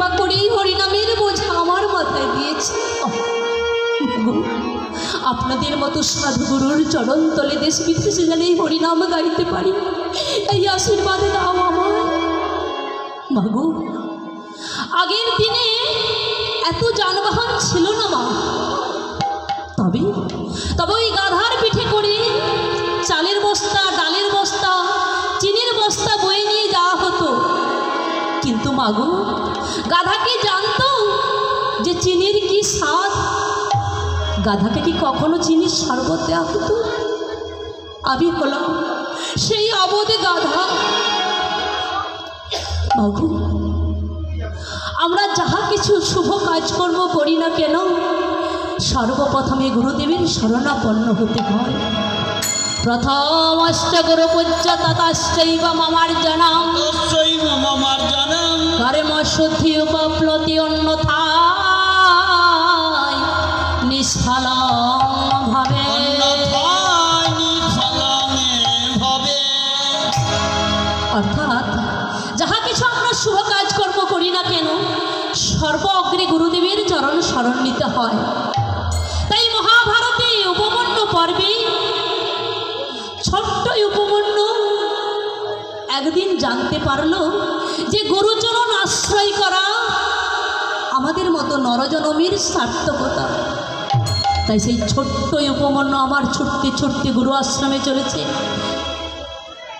কৃপা করেই হরিনামের বোঝা আমার মাথায় দিয়েছে। আপনাদের মতো সাধুগুরুর চরণ তলে দেশ বিদেশে যেন এই হরিনাম গাইতে পারি, এই আশীর্বাদ দাও আমার। মাগো, আগের দিনে এত যানবাহন ছিল না মা, তবে ওই গাধার পিঠে করে চালের বস্তা, ডালের বস্তা, চিনির বস্তা বয়ে নিয়ে যাওয়া হতো। কিন্তু মাগো, গাধা কি জানতো যে চিনির কি স্বাদ? গাধাকে কি কখনো চিনির শরবত দেওয়া হতো? আমি হলাম সেই অবধে গাধা। মাগো, আমরা যাহা কিছু শুভ কাজকর্ম করি না কেন, সর্বপ্রথমে গুরুদেবের শরণাপন্ন হতে হয়। প্রথম অষ্টগুরু পূজ্য ততশ্চৈব মামার্জনম, কর্ম শুদ্ধি উপপ্লতি অন্যথায় নিষ্ফলং ভাবে। অর্থাৎ যাহা কিছু আমরা শুভ কাজকর্ম করি না কেন, সর্ব অগ্রে গুরুদেবের চরণ শরণ নিতে হয়। তাই মহাভারতে উপমন্যু পর্বে ছোট্ট উপমন্যু একদিন জানতে পারল যে গুরুচরণ আশ্রয় করা আমাদের মতো নরজনমের সার্থকতা। তাই সেই ছোট্ট উপমন্যু আমার ছুটতে ছুটতে গুরু আশ্রমে চলেছে।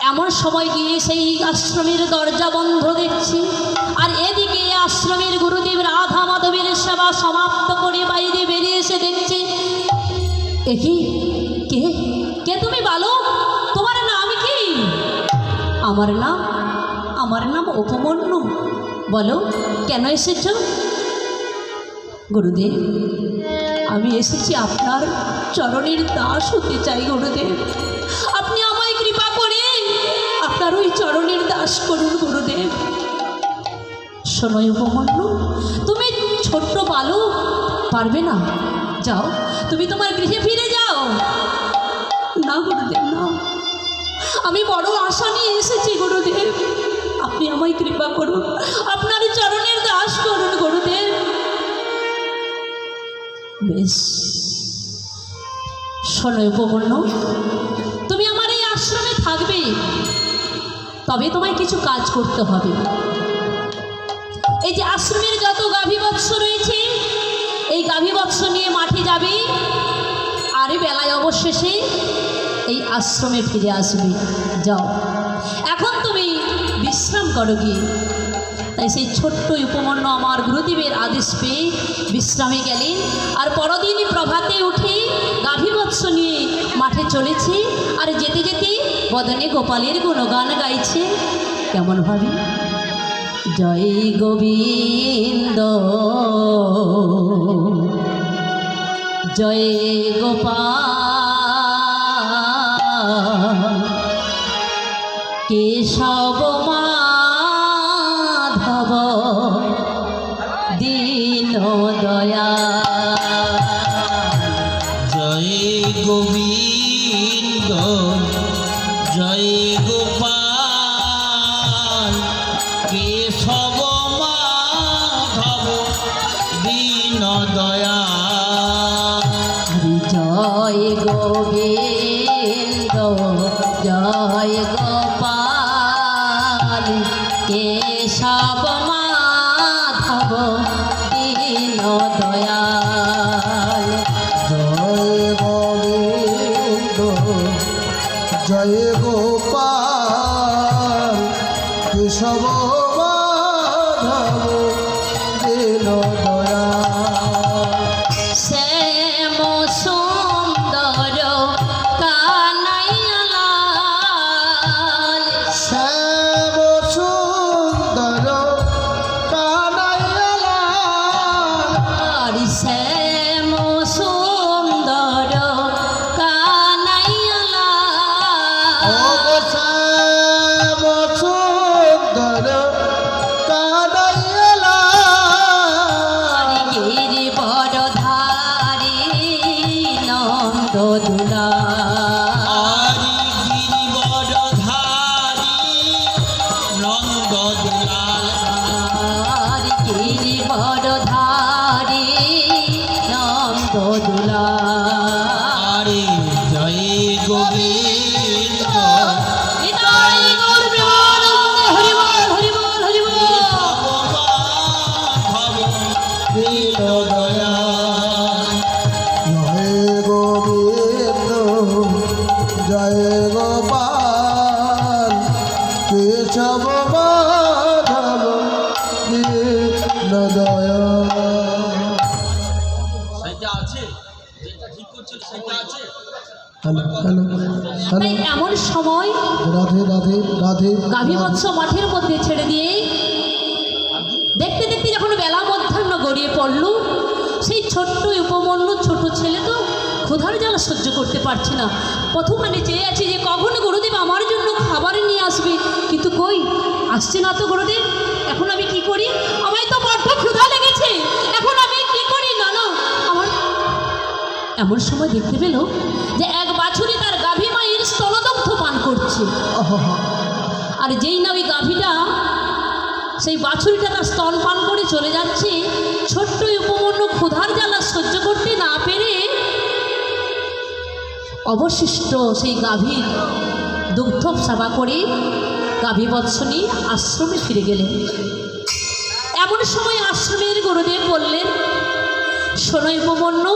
এমন সময় গিয়ে সেই আশ্রমের দরজা বন্ধ দেখছি, আর এদিকে আশ্রমের গুরুদেব রাধা মাধবের সেবা সমাপ্ত করে বাইরে বেরিয়ে এসে দেখছে, একি কে কে তুমি বালক? তোমার নাম কি? আমার নাম উপমন্যু। বলো, কেন এসেছ? গুরুদেব, আমি এসেছি আপনার চরণের দাস হতে চাই। গুরুদেব, আপনি আমায় কৃপা করে আপনার ওই চরণের দাস করুন। গুরুদেব, শোনো উপমন্যু, তুমি ছোট্ট বালক, পারবে না। যাও, তুমি তোমার গৃহে ফিরে যাও। না গুরুদেব, না, আমি বড় আশা নিয়ে এসেছি। গুরুদেব, আপনি আমায় কৃপা করুন, আপনার চরণের দাস করুন। গুরুদেব, বেশ, শোনো উপমন্যু, তুমি আমার এই আশ্রমে থাকবে, তবে তোমায় কিছু কাজ করতে হবে। এই যে আশ্রমের যত গাভী বৎস রয়েছে, এই গাভী বৎস নিয়ে মাঠে যাবে, আর বেলায় অবশেষে এই আশ্রমে ফিরে আসবে। যাও, এখন তুমি বিশ্রাম করো গিয়ে। তাই সেই ছোট্ট উপমন্যু আমার গুরুদেবের আদেশ পেয়ে বিশ্রামে গেলেন। আর পরদিন প্রভাতে উঠে গাভী বৎস নিয়ে মাঠে চলেছে, আর যেতে যেতে বদনে গোপালের গুণগান গাইছে। কেমন ভাবে? জয় গোবিন্দ, জয় গোপাল, কেশব মাধব দীন দয়াল। জয় গোবিন্দ, জয় গোপাল, কেশব মাধব দীন দয়াল। জয় গোবিন্দ, জয় গোপাল, কেশব মাধব দীন দয়াল। জয় গোবিন্দ, জয় গোপাল, কেশব মাধব দীন দয়াল। শ্যাম সুন্দর কানাইয়া লাল, শ্যাম সুন্দর কানাইয়া লাল। আর শ্যাম সুন্দর কানাইয়া লাল। শ্যাম সুন্দর কানাইয়া লাল। হ্যালো হ্যালো হ্যালো তাই এমন সময় রাধে রাধে রাধে গাভী বৎস মাঠের মধ্যে ছেড়ে দিয়ে দেখতে দেখতে যখন বেলা মধ্যাহ্ন গড়িয়ে পড়ল, সেই ছোট্ট উপমন্যু ছোট ছেলে তো ক্ষুধার জ্বালা সহ্য করতে পারছে না। প্রথম আমি চেয়ে আছি যে কখন গুরুদেব আমার জন্য খাবার নিয়ে আসবে, কিন্তু কই আসছে না তো গুরুদেব। এখন আমি কি করি? আমায় তো বড্ড ক্ষুধা লেগেছে, এখন আমি কি করি? না না আমার এমন সময় দেখতে পেল যে এক বাছুরি তার গাভী মায়ের স্তনদগ্ধ পান করছে। আহা আর যেই না ওই গাভীটা সেই বাছুরিটা তার স্তন পান করে চলে যাচ্ছে, ছোট্ট উপমন্যু ক্ষুধার জ্বালা সহ্য করতে না পেরে অবশিষ্ট সেই গাভীর দুগ্ধ সেবা করে গাভী বৎস নিয়ে আশ্রমে ফিরে গেলেন। এমন সময় আশ্রমের গুরুদেব বললেন, শোনো উপমন্যু,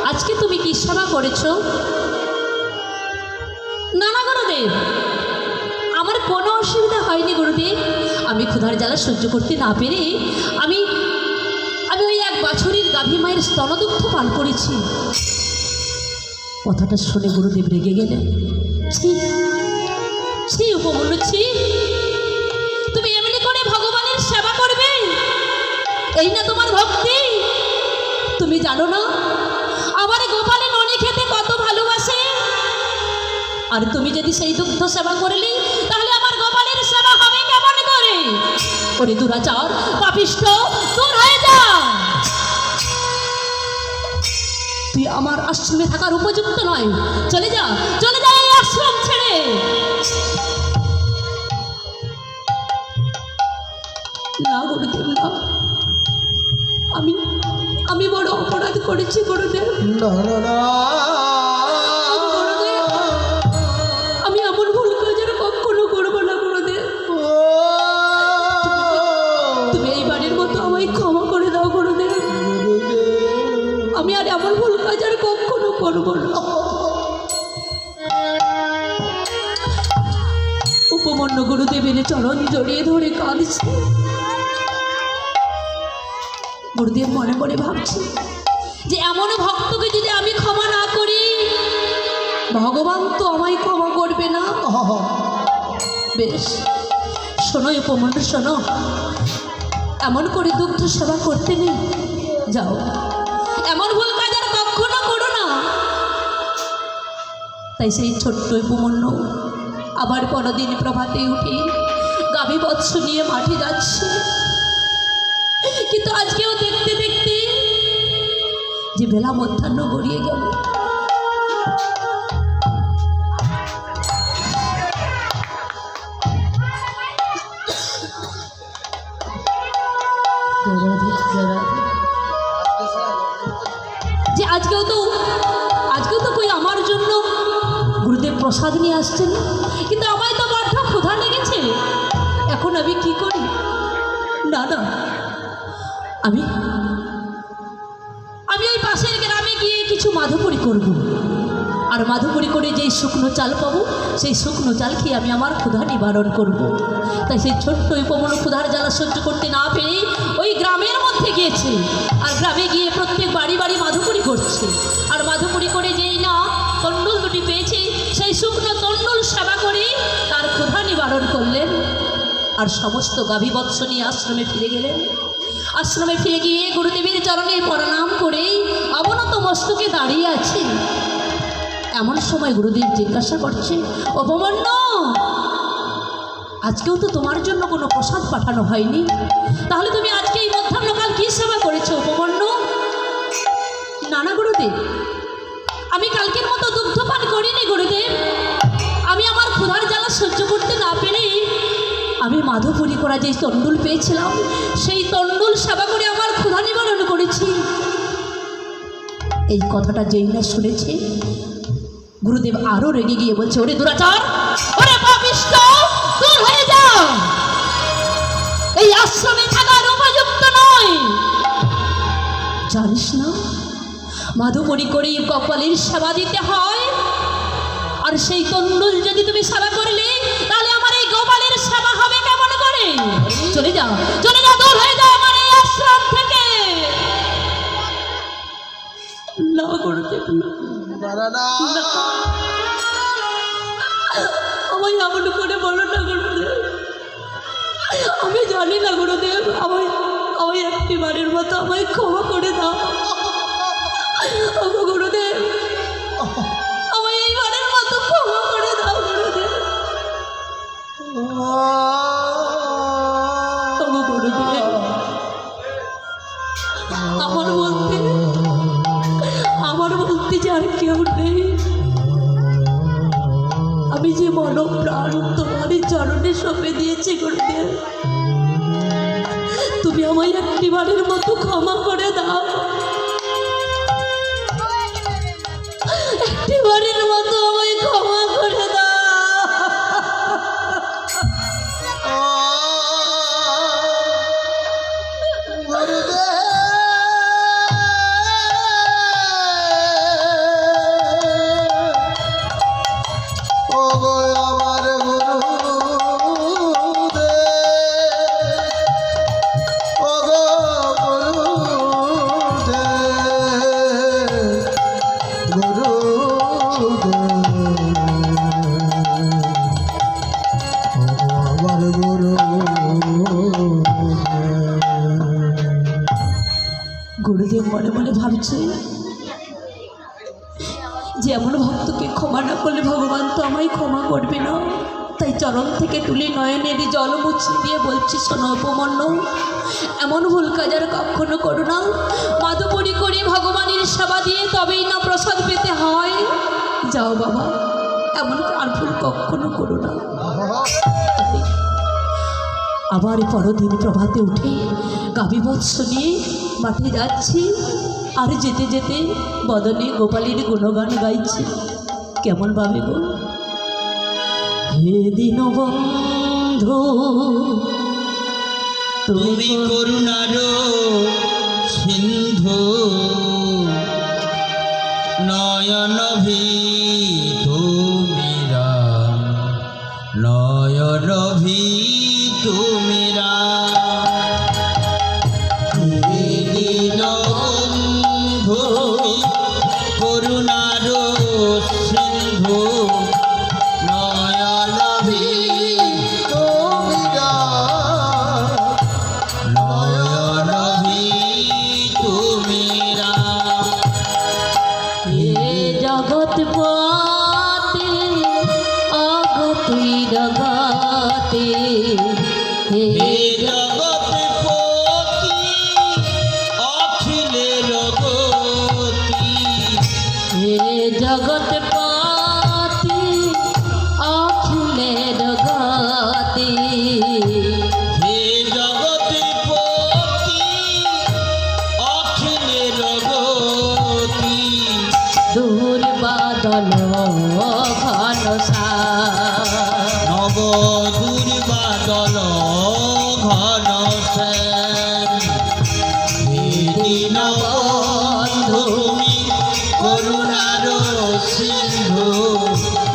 আজকে তুমি কি সেবা করেছ? না না গুরুদেব, আমার কোনো অসুবিধা হয়নি গুরুদেব। আমি ক্ষুধার জ্বালা সহ্য করতে না পেরে আমি আমি ওই এক বাছুরির গাভী মায়ের স্তনদুগ্ধ পান করেছি। কথাটা শুনে গুরুদেব রেগে গেলেন। ছি ছি উপমন্যু, ছি, তুমি এমনি করে ভগবানের সেবা করবে? এই না তোমার ভক্তি? তুমি জানো না আমার গোপালে ননি খেতে কত ভালোবাসে? আর তুমি যদি সেই দুগ্ধ সেবা করলে তাহলে আমার গোপালের সেবা হবে কেমন করে? ওরে দুরাচার, পাপিষ্ঠ, দূর হয়ে যা। তুই আমার আশ্রমে থাকার উপযুক্ত নয়, চলে যা, চলে যা এই আশ্রম ছেড়ে। না গুরুদেব না, আমি আমি বড় অপরাধ করেছি গুরুদেব। না না না আমি এমন ভুল কাজ আর কখনো করবো না গুরুদেব। তুমি এই বাড়ির মতো আমায় ক্ষমা করে দাও গুরুদেব। আমি আর এমন ভুল কাজ আর কখনো করবো না। উপমন্যু গুরুদেবের চরণ জড়িয়ে ধরে কাঁদছে। গুরুদেব মনে মনে ভাবছে যে এমন ভক্তকে যদি আমি ক্ষমা না করি, ভগবান তো আমায় ক্ষমা করবে না। বেশ, শোনো উপমন্যু, শোনো, এমন করে দুগ্ধ সেবা করতে নেই, যাও, এমন ভুল কাজ আর কখনো করো না। তাই সেই ছোট্ট উপমন্যু আবার পরদিন প্রভাতে উঠে গাভী বৎস নিয়ে মাঠে যাচ্ছে। কিন্তু আজকেও দেখতে দেখতে যে বেলা মধ্যাহ্ন গড়িয়ে গেল, যে আজকেও তো কই আমার জন্য গুরুদেব প্রসাদ নিয়ে আসছেন, কিন্তু আমায় তো বড্ড ক্ষুধা লেগেছে। এখন আমি কি করি? না না, আমি ওই পাশের গ্রামে গিয়ে কিছু মাধুপুরি করব, আর মাধুপুরি করে যেই শুকনো চাল পাবো সেই শুকনো চাল খেয়ে আমি আমার ক্ষুধা নিবারণ করব। তাই সেই ছোট্ট উপমন্যু ক্ষুধার জ্বালা সহ্য করতে না পেরে ওই গ্রামের মধ্যে গিয়েছে, আর গ্রামে গিয়ে প্রত্যেক বাড়ি বাড়ি মাধুপুরি করছে। আর মাধুপুরি করে যেই না তণ্ডুল দুটি পেয়েছে, সেই শুকনো তণ্ডুল সেবা করে তার ক্ষুধা নিবারণ করলেন। আর সমস্ত গাভী বৎস নিয়ে আশ্রমে ফিরে গেলেন। আশ্রমে ফিরে গিয়ে গুরুদেবের চরণে প্রণাম করে অবনত মস্তকে দাঁড়িয়ে আছে। এমন সময় গুরুদেব জিজ্ঞাসা করছে, উপমন্যু, আজকেও তো তোমার জন্য কোনো প্রসাদ পাঠানো হয়নি, তাহলে তুমি আজকে এই মধ্যাহ্নকাল কি সেবা করেছো উপমন্যু? না না গুরুদেব, আমি কালকের মতো দুগ্ধপান করিনি গুরুদেব। আমি আমার ক্ষুধার জ্বালা সহ্য করতে না পেরে আমি মাধুপুরি করা যেই তণ্ডুল পেয়েছিলাম সেই তণ্ডুল সেবা করে আমার ক্ষুধা নিবারণ করেছি। এই কথাটা যেই না শুনেছে, গুরুদেব আরো রেগে গিয়ে বলছে, ওরে দুরাচার, ওরে পাপিষ্ঠ, দূর হয়ে যা, এই আশ্রমে থাকার উপযুক্ত নয়। জানিস না মাধুপুরি করে কপালের সেবা দিতে হয়, আর সেই তণ্ডুল যদি তুমি সেবা করলে তাহলে আমার এই গোপালের সেবা হবে কেমন করে? চলে যাও, চলে যাও, দূর হয়ে যাও আমার এই আশ্রম থেকে। না গুরুদেব না, না আমায় এমন করে বলো না গুরুদেব। আমি জানি না গুরুদেব, আমায় আমায় একটি বারের মতো আমায় ক্ষমা করে দাও। ওগো গুরুদেব, আমায় এইবারের মতো ক্ষমা করে দাও গুরুদেব। ওগো গুরুদেব, আমার বলতে যে আর কেউ নেই। আমি যে মন প্রাণ তোমারই চরণে সঁপে দিয়েছি গুরুদেব, তুমি আমায় একটি বারের মতো ক্ষমা করে দাও। একটি বারের মতো আমায় ক্ষমা করে দাও। গুরুদেব মনে মনে ভাবছে যে এমন ভক্তকে ক্ষমা না করলে ভগবান তো আমায় ক্ষমা করবে না। তাই চরণ থেকে তুলে নয়নের জল মুছিয়ে দিয়ে বলছি, শোনো উপমন্য, এমন ভুল কাজ আর কখনো করো না। মাধুপুরি করে ভগবানের সেবা দিয়ে তবেই না প্রসাদ পেতে হয়। যাও বাবা, এমন আর ভুল কখনো করো না। আবার পরদিন প্রভাতে উঠে গাভীবৎস নিয়ে মাঠে যাচ্ছি, আর যেতে যেতে বদনে গোপালের গুণগান গাইছি। কেমন ভাবে গো, হে দীনবন্ধু তুমি করুণার সিন্ধু, নয়ন ভীতু মীরা, নয়ন ভীতু মীরা। দীনবন্ধু করুণার সিন্ধু, নয়ন ভীতু মীরা, নয়ন ভীতু মীরা। হে জগৎ পতে অগতি জগতে, হে হে জগৎপতি অখিলের গতি, হে জগৎ পতি অখিলের গতি, হে জগৎপতি অখিলের গতি। দূর বাদল ঘনসা, নব দুর্বাদল ঘন শ্যাম। হে দীনবন্ধু তুমি করুণার সিন্ধু,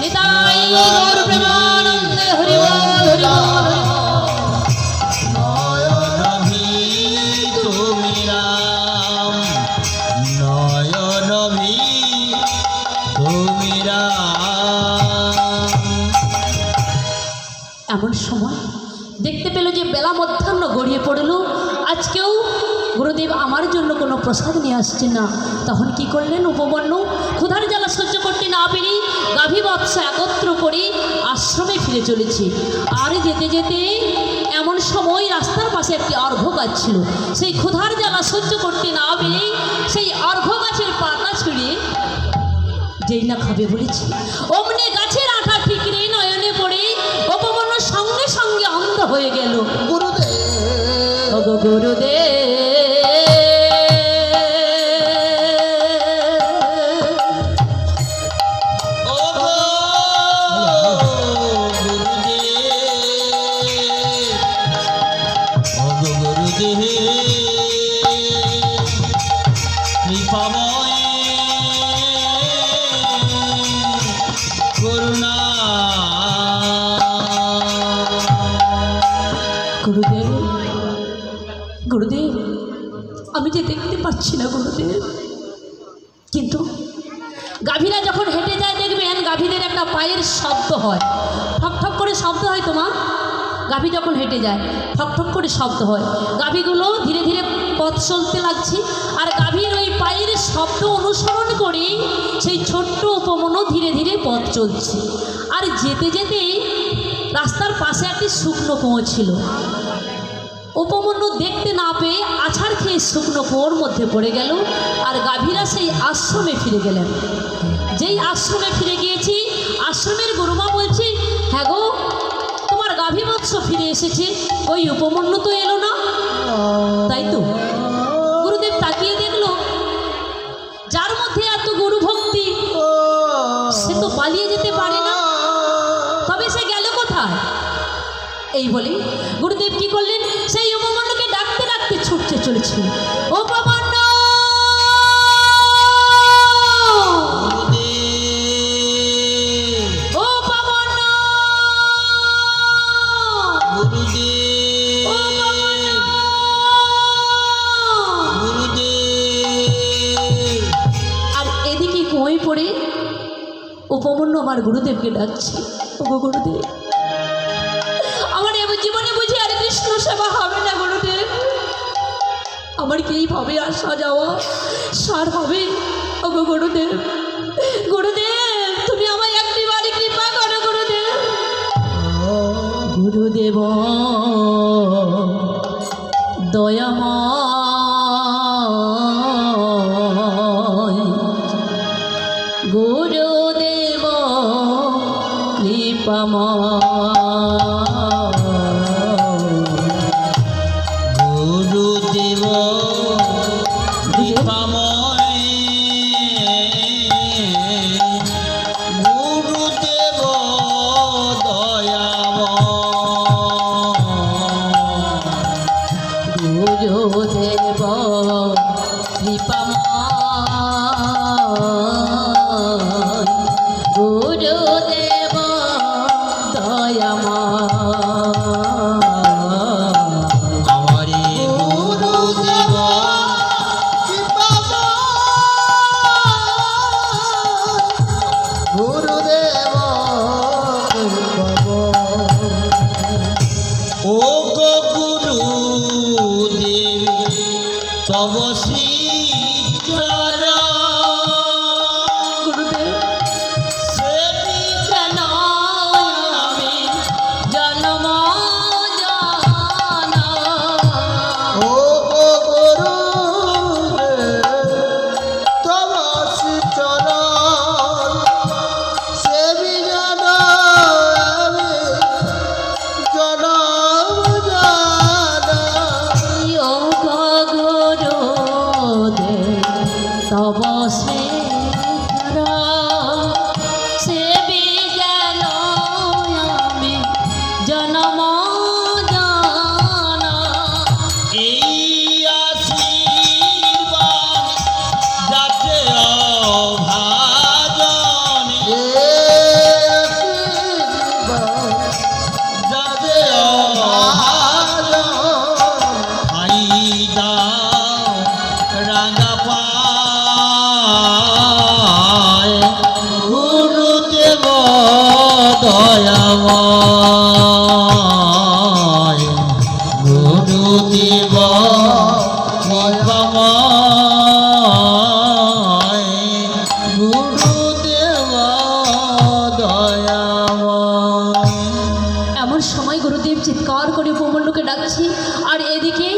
নিতাই গৌর প্রেমানন্দে হরি বল হরি বল। নয়ন ভীতু মীরা, নয়ন ভীতু মীরা। এমন সময় দেখতে পেল যে বেলা মধ্যাহ্ন গড়িয়ে পড়ল, আজকেও গুরুদেব আমার জন্য কোনো প্রসাদ নিয়ে আসছে না। তখন কি করলেন উপমন্য, ক্ষুধার জ্বালা সহ্য করতে না পেরে গাভীবৎস একত্র করে আশ্রমে ফিরে চলেছে। আর যেতে যেতে এমন সময় রাস্তার পাশে একটি অর্ঘ্য গাছ ছিল। সেই ক্ষুধার জ্বালা সহ্য করতে না পেরে সেই অর্ঘ্য গাছের পাতা ছুঁড়ে যেই না খাবে বলেছি, অমনি গাছের আঠা ঠিকরে নয়নে পড়ে উপমন্য সঙ্গে সঙ্গে অন্ধ হয়ে গেল। গুরুদেব ওগো গুরুদেব, ওগো গুরুদেব, ওগো গুরুদেব, কৃপাময় করুণা। গুরুদেব, গুরুদেব, আমি যে দেখতে পাচ্ছি না গুরুদেব, কিন্তু গাভীরা যখন হেঁটে যায় দেখবেন গাভীদের একটা পায়ের শব্দ হয়, ঠক ঠক করে শব্দ হয়। তোমার গাভী যখন হেঁটে যায় ঠক ঠক করে শব্দ হয়। গাভীগুলো ধীরে ধীরে পথ চলতে লাগছে, আর গাভীর ওই পায়ের শব্দ অনুসরণ করে সেই ছোট্ট উপমন্যু ধীরে ধীরে পথ চলছে। আর যেতে যেতে রাস্তার পাশে একটি শুকনো কুয়ো ছিল। উপমন্যু দেখতে না পেয়ে আছাড় খেয়ে শুকনো কুয়োর মধ্যে পড়ে গেল, আর গাভীরা সেই আশ্রমে ফিরে গেলেন। যেই আশ্রমে ফিরে গিয়েছি, আশ্রমের গুরুমা বলছে, হ্যাঁ গো, তোমার গাভী বৎস ফিরে এসেছে, ওই উপমন্যু তো এলো না। তাই তো গুরুদেব তাকিয়ে দেখলো, যার মধ্যে এত গুরু ভক্তি সে তো পালিয়ে যেতে পারে না, তবে সে গেল কোথায়? এই বলে গুরুদেব কি করলেন, সেই উপমন্যুকে ডাকতে ডাকতে ছুটতে চলেছিল। উপমন্যু, উপমন্যু, আর এদিকে কুয়োয় পড়ে উপমন্যু আমার গুরুদেবকে ডাকছে, ওগো গুরুদেব, আমার জীবনে বুঝি আর কৃষ্ণ সেবা হবে না গুরুদেব, আমার কি এইভাবে আসা যাওয়া সার হবে? ওগো গুরুদেব, গুরুদেব, তুমি আমায় একটি বাড়ি কৃপা করো গুরুদেব। গুরুদেব দয়াময়, গুরুদেব কৃপাময়, গুরুদেব কৃপাময়, গুরুদেব দয়াময়, গুরুদেব কৃপাময়, গুরুদেব দয়াময়, আমারে গুরুদেব গুরুদেব ও গো গুরুদেব তব শ্রী চরণ গুরুদেব সেবি কেন আমি জন্ম জানা, ও গো গুরুদেব তব চরণ সেবি জন আমি জনম জানা। যোগ গুরুদেব তব শ্রীধর সেবি যেন আমি জন্ম জানা। এই আশীর্বাদ যাতে অভাজনে যাতে আইদা রাঙা পায় গুরুদেব দয়াময়, গুরুদেব কৃপাময়, গুরুদেব দয়াময়। এমন সময় গুরুদেব চিৎকার করে উপমন্যুকে ডাকছি, আর এদিকে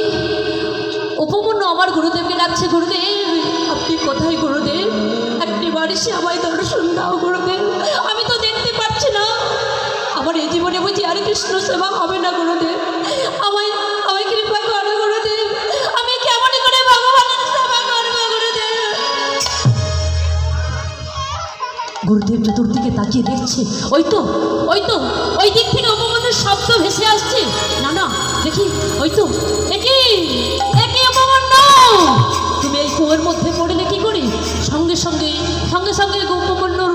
উপমন্যু আমার গুরুদেবকে ডাকছে, গুরুদেব আপনি কোথায় গুরুদেব? একটি বাড়ি সে আমায় দর্শন দাও গুরুদেব, আমি তো দেখতে পাচ্ছি না, আমার এই জীবনে বুঝি আর কৃষ্ণ সেবা হবে না গুরুদেব, আমায় আমায় কৃপা করো গুরুদেব, আমি কেমন করে ভগবানের সেবা করবো গুরুদেব? গুরুদেব চতুর্দিকে তাকিয়ে দেখছে, ওই তো ওই তো ওই দিক থেকে উপমন্যুর শব্দ ভেসে আসছে। না না, দেখি ওই তো, একই একই উপমন্যু, তুমি এই কুয়োর মধ্যে পড়লে কি করি? সঙ্গে সঙ্গে সঙ্গে সঙ্গে উপমন্যুর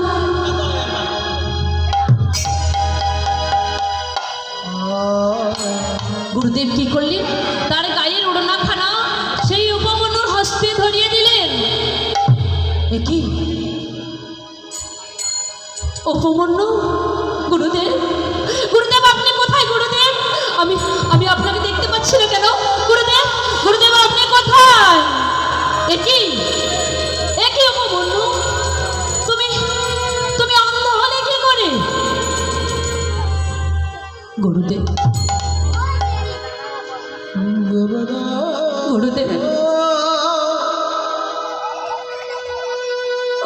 গুরুদেব কি করলেন, তার গায়ের ওড়নাখানা সেই উপমন্যুর হস্তে ধরিয়ে দিলেন। এ কি উপমন্যু, গুরুদেব, গুরুদেব আপনি কোথায় গুরুদেব? আমি আমি আপনাকে দেখতে পাচ্ছি না কেন গুরুদেব? গুরুদেব আপনি কোথায়? একই একই উপমন্যু, তুমি তুমি অন্ধ হলে কি করে? গুরুদেব, গুরুদেব,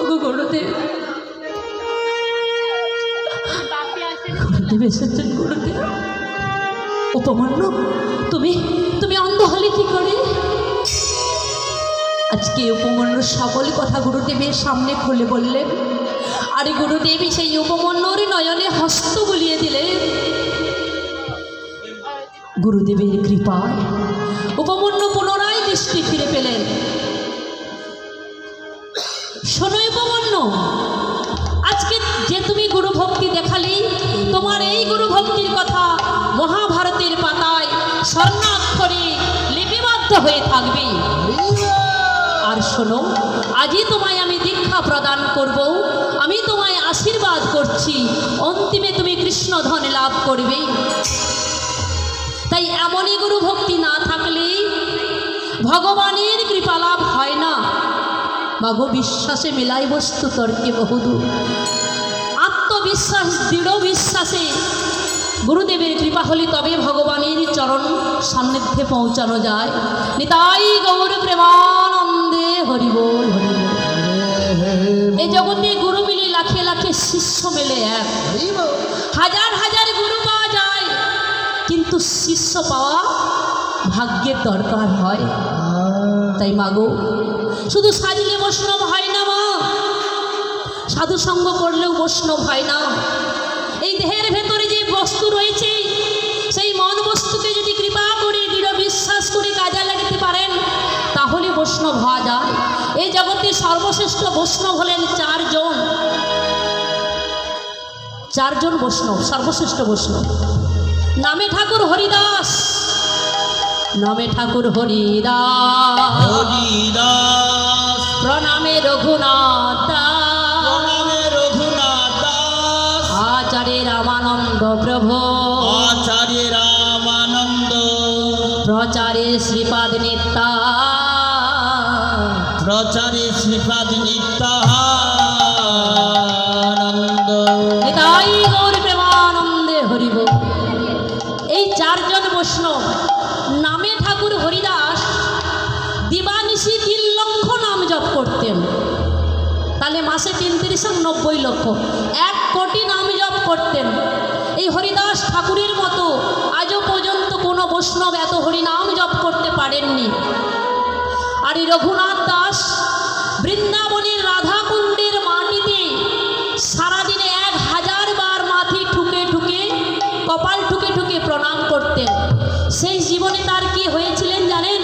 ওগো গুরুদেব, গুরুদেব এসেছেন গুরুদেব। উপমন্যু, তুমি তুমি অন্ধ হলে কি করে? আজকে উপমন্যুর সকল কথা গুরুদেবের সামনে খুলে বললেন। আর গুরুদেব সেই উপমন্যুর নয়নে হস্ত বুলিয়ে দিলেন। গুরুদেবের কৃপায় উপমন্যু পুনরায় দৃষ্টি ফিরে পেলেন। শোনো উপমন্যু, আজকে যে তুমি গুরু ভক্তি দেখালে, তোমার এই গুরু ভক্তির কথা মহাভারতের পাতায় স্বর্ণাক্ষরে লিপিবদ্ধ হয়ে থাকবে। আর শোনো, আজই তোমায় আমি দীক্ষা প্রদান করব, আমি তোমায় আশীর্বাদ করছি, অন্তিমে তুমি কৃষ্ণ ধন লাভ করবে। তাই এমনই গুরু ভক্তি না থাকলে ভগবানের কৃপা লাভ হয় না। মাগো বিশ্বাসে মেলাই বস্তু তর্কে বহুদূর। আত্মবিশ্বাস, দৃঢ় বিশ্বাসে গুরুদেবের কৃপা হলে তবে ভগবানের চরণ সান্নিধ্যে পৌঁছানো যায়। নিতাই গৌর প্রেমানন্দে হরি বল হরি বল। এই জগতে গুরু মিলে লাখে লাখে শিষ্য মেলে এক, হাজার হাজার গুরু পাওয়া যায়, কিন্তু শিষ্য পাওয়া ভাগ্যের দরকার হয়। তাই মাগো, শুধু সাজলে বৈষ্ণব হয় না মা, সাধু সঙ্গ করলেও বৈষ্ণব হয় না। এই দেহের ভেতরে যে বস্তু রয়েছে, সেই মন বস্তুকে যদি কৃপা করে দৃঢ় বিশ্বাস করে কাজে লাগাতে পারেন, তাহলে বৈষ্ণব হওয়া যায়। এই জগতে সর্বশ্রেষ্ঠ বৈষ্ণব হলেন চারজন বৈষ্ণব, সর্বশ্রেষ্ঠ বৈষ্ণব। নামে ঠাকুর হরিদাস, নামে ঠাকুর হরিদাস, হরিদাস, প্রণামে রঘুনাথ দাস, প্রণামে রঘুনাথ দাস, আচার্য রামানন্দ প্রভু, আচার্য রামানন্দ, প্রচারে শ্রীপাদ নিত্যা, প্রচারে শ্রীপাদ নিত্যানন্দ। নিতাই গৌর প্রেমানন্দে হরি বল। এই চারজন বৈষ্ণব নামে ঠাকুর হরিদাস দিবানিশি 3 লক্ষ নাম জপ করতেন। তাহলে মাসে ৩-৩ লক্ষ, 1 কোটি নাম জপ করতেন। এই হরিদাস ঠাকুরের মতো আজও পর্যন্ত কোনো বৈষ্ণব এত হরিনাম জপ করতে পারেননি। আর এই রঘুনাথ দাস বৃন্দাবনের রাধাকুণ্ডের মাটিতে সারাদিনে 1000 বার মাথি ঠুকে ঠুকে, কপাল ঠুকে ঠুকে প্রণাম করতেন। সেই জীবনে তার কি হয়েছিলেন জানেন?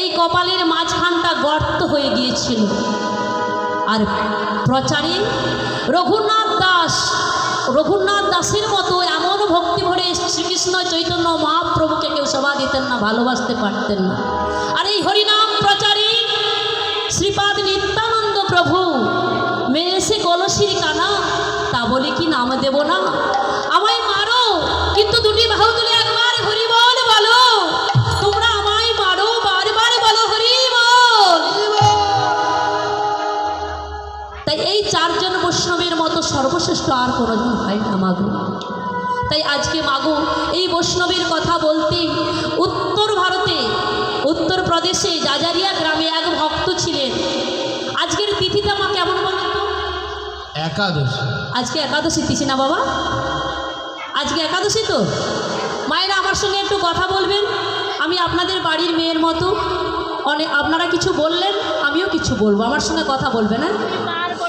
এই কপালের মাঝখানটা গর্ত হয়ে গিয়েছিল। আর প্রচারে রঘুনাথ দাসের মতো এমন ভক্তি ভরে শ্রীকৃষ্ণ চৈতন্য মহাপ্রভুকে কেউ সভা দিতেন না, ভালোবাসতে পারতেন না। আর এই হরিনাম প্রচারে শ্রীপাদ নিত্যানন্দ প্রভু মেয়ে এসে কলসির কানা, তা বলে কি নাম দেব না? আমায় মারো, কিন্তু দুটি বাহু তুলে একবার হরি বল বলো। তোমরা আমায় মারো, বারবার বলো হরি বল। তাই এই চারজন বৈষ্ণবের মতো সর্বশ্রেষ্ঠ আর কোনোজন হয় না মাগো। তাই আজকে মাগো এই বৈষ্ণবের কথা বলতে, উত্তর ভারতে উত্তরপ্রদেশে জাজারিয়া গ্রামে এক ভক্ত ছিলেন। আজকের তিথিটা মা কেমন বলেন তো? একাদশী। আজকে একাদশী তিথি না বাবা? আজকে একাদশী তো? মায়েরা আমার সঙ্গে একটু কথা বলবেন। আমি আপনাদের বাড়ির মেয়ের মতো, আপনারা কিছু বললেন, আমিও কিছু বলবো, আমার সঙ্গে কথা বলবেন। হ্যাঁ,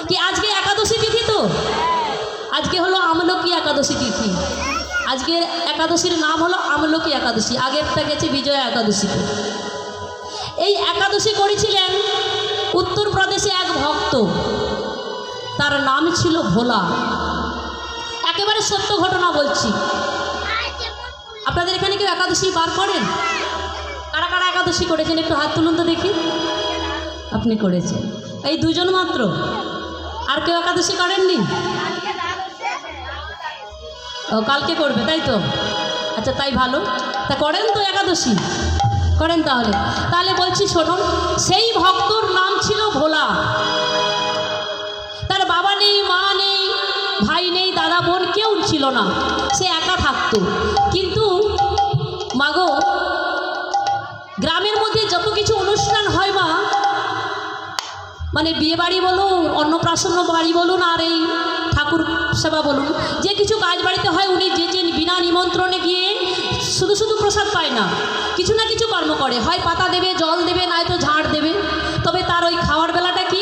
কি আজকে একাদশী তিথি তো? আজকে হলো আমলকি একাদশী তিথি। আজকের একাদশীর নাম হলো আমলকি একাদশী, আগেরটা গেছে বিজয়া একাদশীতে। এই একাদশী করেছিলেন উত্তরপ্রদেশে এক ভক্ত, তার নাম ছিল ভোলা। একেবারে সত্য ঘটনা বলছি। আপনাদের এখানে কেউ একাদশী বার করেন? কারা কারা একাদশী করেছেন একটু হাত তুলুন তো দেখি। আপনি করেছেন, এই 2 জন মাত্র, আর কেউ একাদশী করেননি? ও কালকে করবে তাই তো? আচ্ছা তাই ভালো। তা করেন তো একাদশী? করেন তাহলে। তাহলে বলছি শোনুন, সেই ভক্তর নাম ছিল ভোলা। তার বাবা নেই, মা নেই, ভাই নেই, দাদা বোন কেউ ছিল না, সে একা থাকতো। কিন্তু মাগো, গ্রামের মধ্যে যত কিছু অনুষ্ঠান হয় মা, মানে বিয়ে বাড়ি বলুন, অন্নপ্রাশন বাড়ি বলুন, আর এই ঠাকুর সেবা বলুন, যে কিছু কাজ বাড়িতে হয়, উনি যে বিনা নিমন্ত্রণে গিয়ে শুধু শুধু প্রসাদ পায় না, কিছু না কিছু কর্ম করে, হয় পাতা দেবে, জল দেবে, নয়তো ঝাড় দেবে। তবে তার ওই খাওয়ার বেলাটা কি,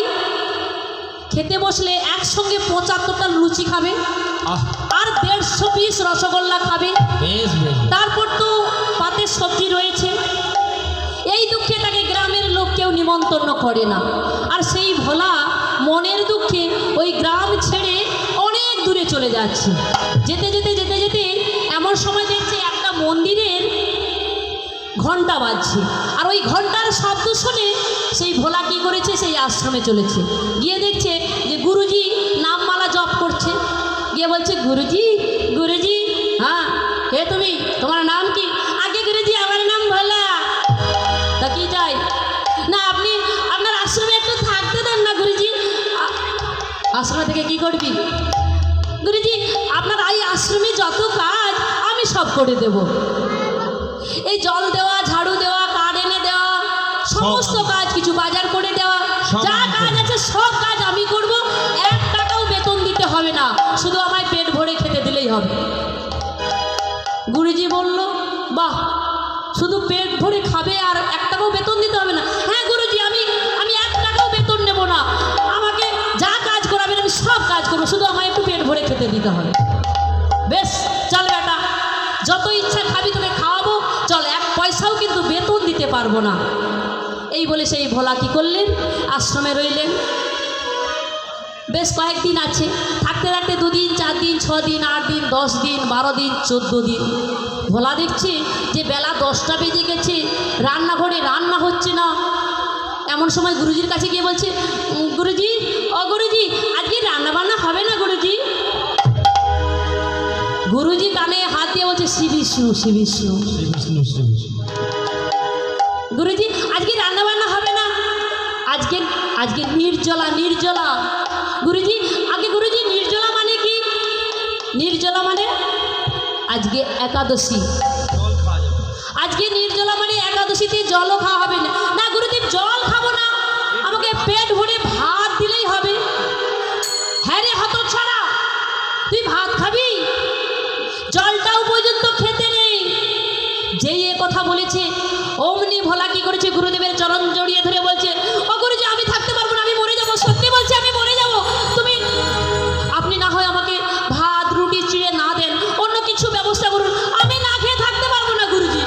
খেতে বসলে একসঙ্গে 75টা লুচি খাবে, আহ, আর 150 পিস রসগোল্লা খাবে, বেশ বেশ। তারপর তো পাতের সবজি রয়েছে। এই দুঃখে তাকে গ্রামের লোক কেউ নিমন্ত্রণ করে না। আর সেই ভোলা মনের দুঃখে ওই গ্রাম ছেড়ে অনেক দূরে চলে যাচ্ছে। যেতে যেতে যেতে যেতে এমন সময় দেখছে একটা মন্দিরের ঘন্টা বাজছে, আর ওই ঘন্টার শব্দ শুনে সেই ভোলা কী করেছে, সেই আশ্রমে চলেছে। গিয়ে দেখছে যে গুরুজি নামমালা জপ করছে। গিয়ে বলছে, গুরুজি গুরুজি, হ্যাঁ কে তুমি, তোমার নাম কি? আগে গুরুজি আমার নাম ভোলা। তা কি চাই? না আপনি আপনার আশ্রমে একটু থাকতে দেন না গুরুজি। আশ্রমে থেকে কি করবি? গুরুজি আপনার এই আশ্রমে যত কাজ আমি সব করে দেব। এই জল দেওয়া, ঝাড়ু দেওয়া, কাঠ এনে দেওয়া, সমস্ত কাজ, কিছু বাজার করে দেওয়া, যা কাজ আছে সব কাজ আমি করব। 1 টাকাও বেতন দিতে হবে না, শুধু আমায় পেট ভরে খেতে দিলেই হবে। গুরুজি বলল, বাহ, শুধু পেট ভরে খাবে আর 1 টাকাও বেতন দিতে হবে না? হ্যাঁ গুরুজি, আমি 1 টাকাও বেতন নেব না, আমাকে যা কাজ করাবেন আমি সব কাজ করবো, শুধু আমায় একটু পেট ভরে খেতে দিতে হবে। বেশ, চল বেটা, যত ইচ্ছা খাবি, তোকে খাওয়াবো, চল, 1 পয়সাও কিন্তু বেতন দিতে পারবো না। এই বলে সেই ভোলা কী করলেন, আশ্রমে রইলেন। বেশ কয়েকদিন আছে, থাকতে থাকতে 2 দিন, 4 দিন, 6 দিন, 8 দিন, 10 দিন, 12 দিন, 14 দিন। ভোলা দেখছে যে বেলা 10টা বেজে গেছে, রান্নাঘরে রান্না হচ্ছে না। এমন সময় গুরুজির কাছে গিয়ে বলছে, গুরুজি, ও গুরুজি, আজকে রান্না বান্না হবে না গুরুজি? গুরুজি কানে হাত দিয়ে বলছে, শ্রী বিষ্ণু শ্রী বিষ্ণু। শ্রী বিষ্ণু শ্রী বিষ্ণু। গুরুজি আজকে রান্না বান্না হবে না, আজকে আজকে নির্জলা নির্জলা। গুরুজি আগে, গুরুজি নির্জলা মানে কি? নির্জলা মানে আজকে একাদশী, আজকে নির্জলা মানে একাদশীতে জলও খাওয়া হবে না। না গুরুজি, জল খাবো না, আমাকে পেট ভরে ভাত দিলেই হবে। হ্যাঁ রে হতচ্ছাড়া, তুই ভাত খাবি, জলটাও পর্যন্ত খেতে নেই। যেই এ কথা বলেছে, অমনি ভোলা কি করেছে, গুরুদেবের চরণ জড়িয়ে ধরে বলছে, ও গুরুজি আমি থাকতে পারবো না, আমি মরে যাবো, সত্যি বলছি আমি মরে যাবো। আপনি না হয় আমাকে ভাত রুটি চিড়ে না দেন, অন্য কিছু ব্যবস্থা করুন, আমি না খেয়ে থাকতে পারবো না গুরুজি।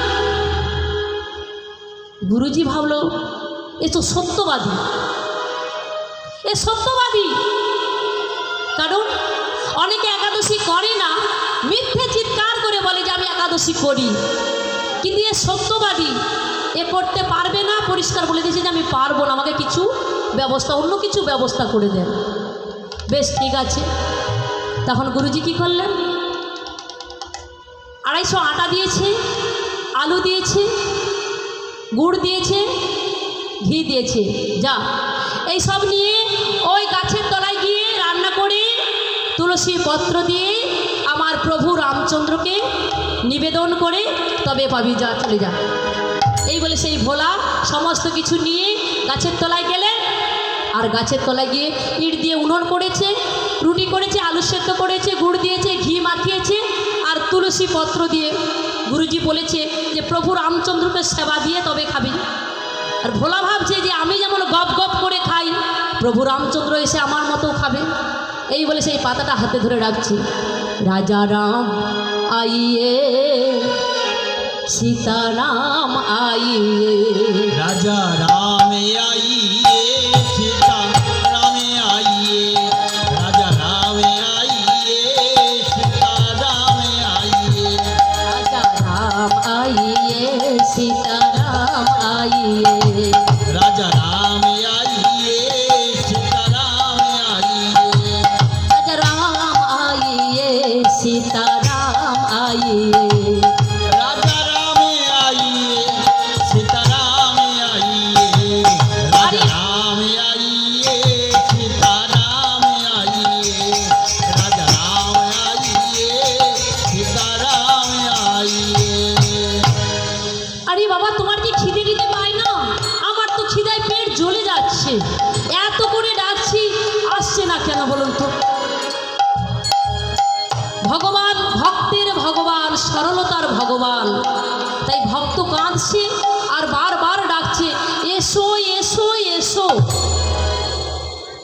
গুরুজি ভাবলো, এ তো সত্যবাদী, এ সত্যবাদী। কারণ অনেকে একাদশী করে না, মিথ্যে চিৎকার করে বলে যে আমি একাদশী করি, কিন্তু এ সত্যবাদী, এ করতে পারবে না, পরিষ্কার বলে দিয়েছে যে আমি পারবো না, আমাকে কিছু ব্যবস্থা, অন্য কিছু ব্যবস্থা করে দেন। বেশ ঠিক আছে। তখন গুরুজি কী করলেন, 250 আটা দিয়েছে, আলু দিয়েছে, গুড় দিয়েছে, ঘি দিয়েছে, যা এই সব নিয়ে ওই গাছের তলায় গিয়ে রান্না করে তুলসী পত্র দিয়ে আমার প্রভু রামচন্দ্রকে নিবেদন করে তবে পাবি, যা চলে যা। এই বলে সেই ভোলা সমস্ত কিছু নিয়ে গাছের তলায় গেলেন। আর গাছের তলায় গিয়ে ইট দিয়ে উনুন করেছে, রুটি করেছে, আলু সেদ্ধ করেছে, গুড় দিয়েছে, ঘি মাখিয়েছে, আর তুলসী পত্র দিয়ে গুরুজি বলেছে যে প্রভু রামচন্দ্রকে সেবা দিয়ে তবে খাবি। আর ভোলা ভাবছে যে আমি যেমন গপ গপ করে খাই, প্রভু রামচন্দ্র এসে আমার মতো খাবে। এই বলে সেই পাতাটা হাতে ধরে রাখছে, রাজা রাম আইয়ে सीताराम आइए, राजा राम आइए, सीता राम आइए, राजा राम आइए, सीता राम आइए, राजा राम आइए, सीताराम आइए, राजा राम आइए, सीता राम आइए, राजा राम आइए, सीताराम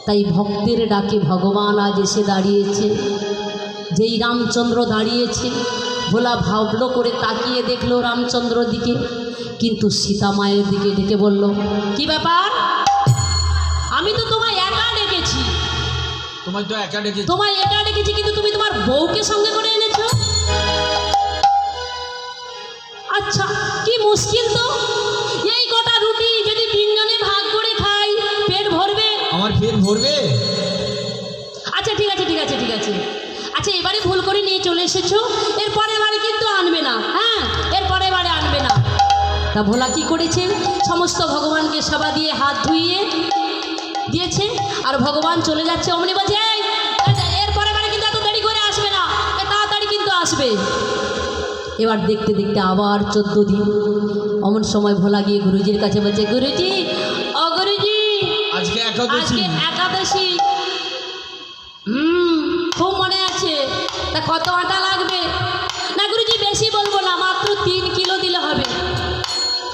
তাই ভক্তের ডাকে ভগবান আজ এসে দাঁড়িয়েছে। যেই রামচন্দ্র দাঁড়িয়েছে, ভোলা ভাবলো করে তাকিয়ে দেখলো রামচন্দ্র দিকে, কিন্তু সীতা মায়ের দিকে ডেকে বলল, কি ব্যাপার? আমি তো তোমায় একা ডেকেছি, তোমায় তো একা ডেকেছি। তোমায় একা ডেকেছি, কিন্তু তুমি তোমার বউকে সঙ্গে করে এনেছো। আচ্ছা, কি মুশকিল তো! এই কটা রুটি যদি তিনজনে ভাগ করে খাই, পেট ভরবে? আমার পেট ভরবে? আচ্ছা ঠিক আছে ঠিক আছে ঠিক আছে, আচ্ছা এবারে ভুল করে নিয়ে চলে এসেছো, এর পরের বারে কিন্তু আনবে না, হ্যাঁ, এর পরের বারে আনবে না। তা ভোলা কি করেছে? সমস্ত ভগবানকে সেবা দিয়ে হাত ধুইয়ে দিয়েছে, আর ভগবান চলে যাচ্ছে। অমনি বলছে, এর পরের বারে কিন্তু এত দেরি করে আসবে না, তাড়াতাড়ি কিন্তু আসবে। এবার দেখতে দেখতে আবার 14 দিন। অমন সময় ভোলা গিয়ে গুরুজির কাছে বলছে, গুরুজি, ও গুরুজি, আজকে একাদশী। আজকে একাদশী। খুব মনে আছে। তা কত আটা লাগবে? না গুরুজি, বেশি বলবো না, মাত্র 3 কিলো দিলে হবে।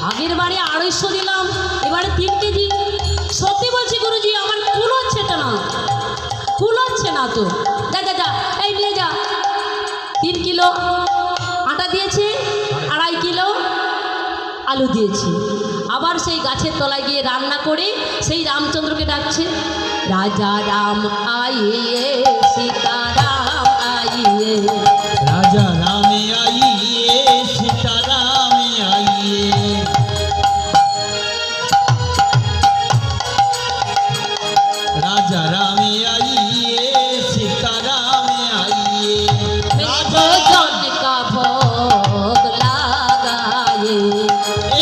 আগের বারে 250 দিলাম, এবারে 3 কেজি। সত্যি বলছি গুরুজি, আমার কুল হচ্ছে তো না, কুল হচ্ছে না তো। যা যা যা, এই নিয়ে যা। 3 কিলো আটা দিয়েছে, 2.5 কিলো আলু দিয়েছি। আবার সেই গাছের তলায় গিয়ে রান্না করে সেই রামচন্দ্রকে ডাকছে, রাজা রাম আইয়ে, সীতা রাম আইয়ে। রাজা রামে আইয়ে, সীতা রামে আইয়ে। রাজা রামে আইয়ে, সীতা রামে আইয়ে। রাজা भोजन का भोग लगाए,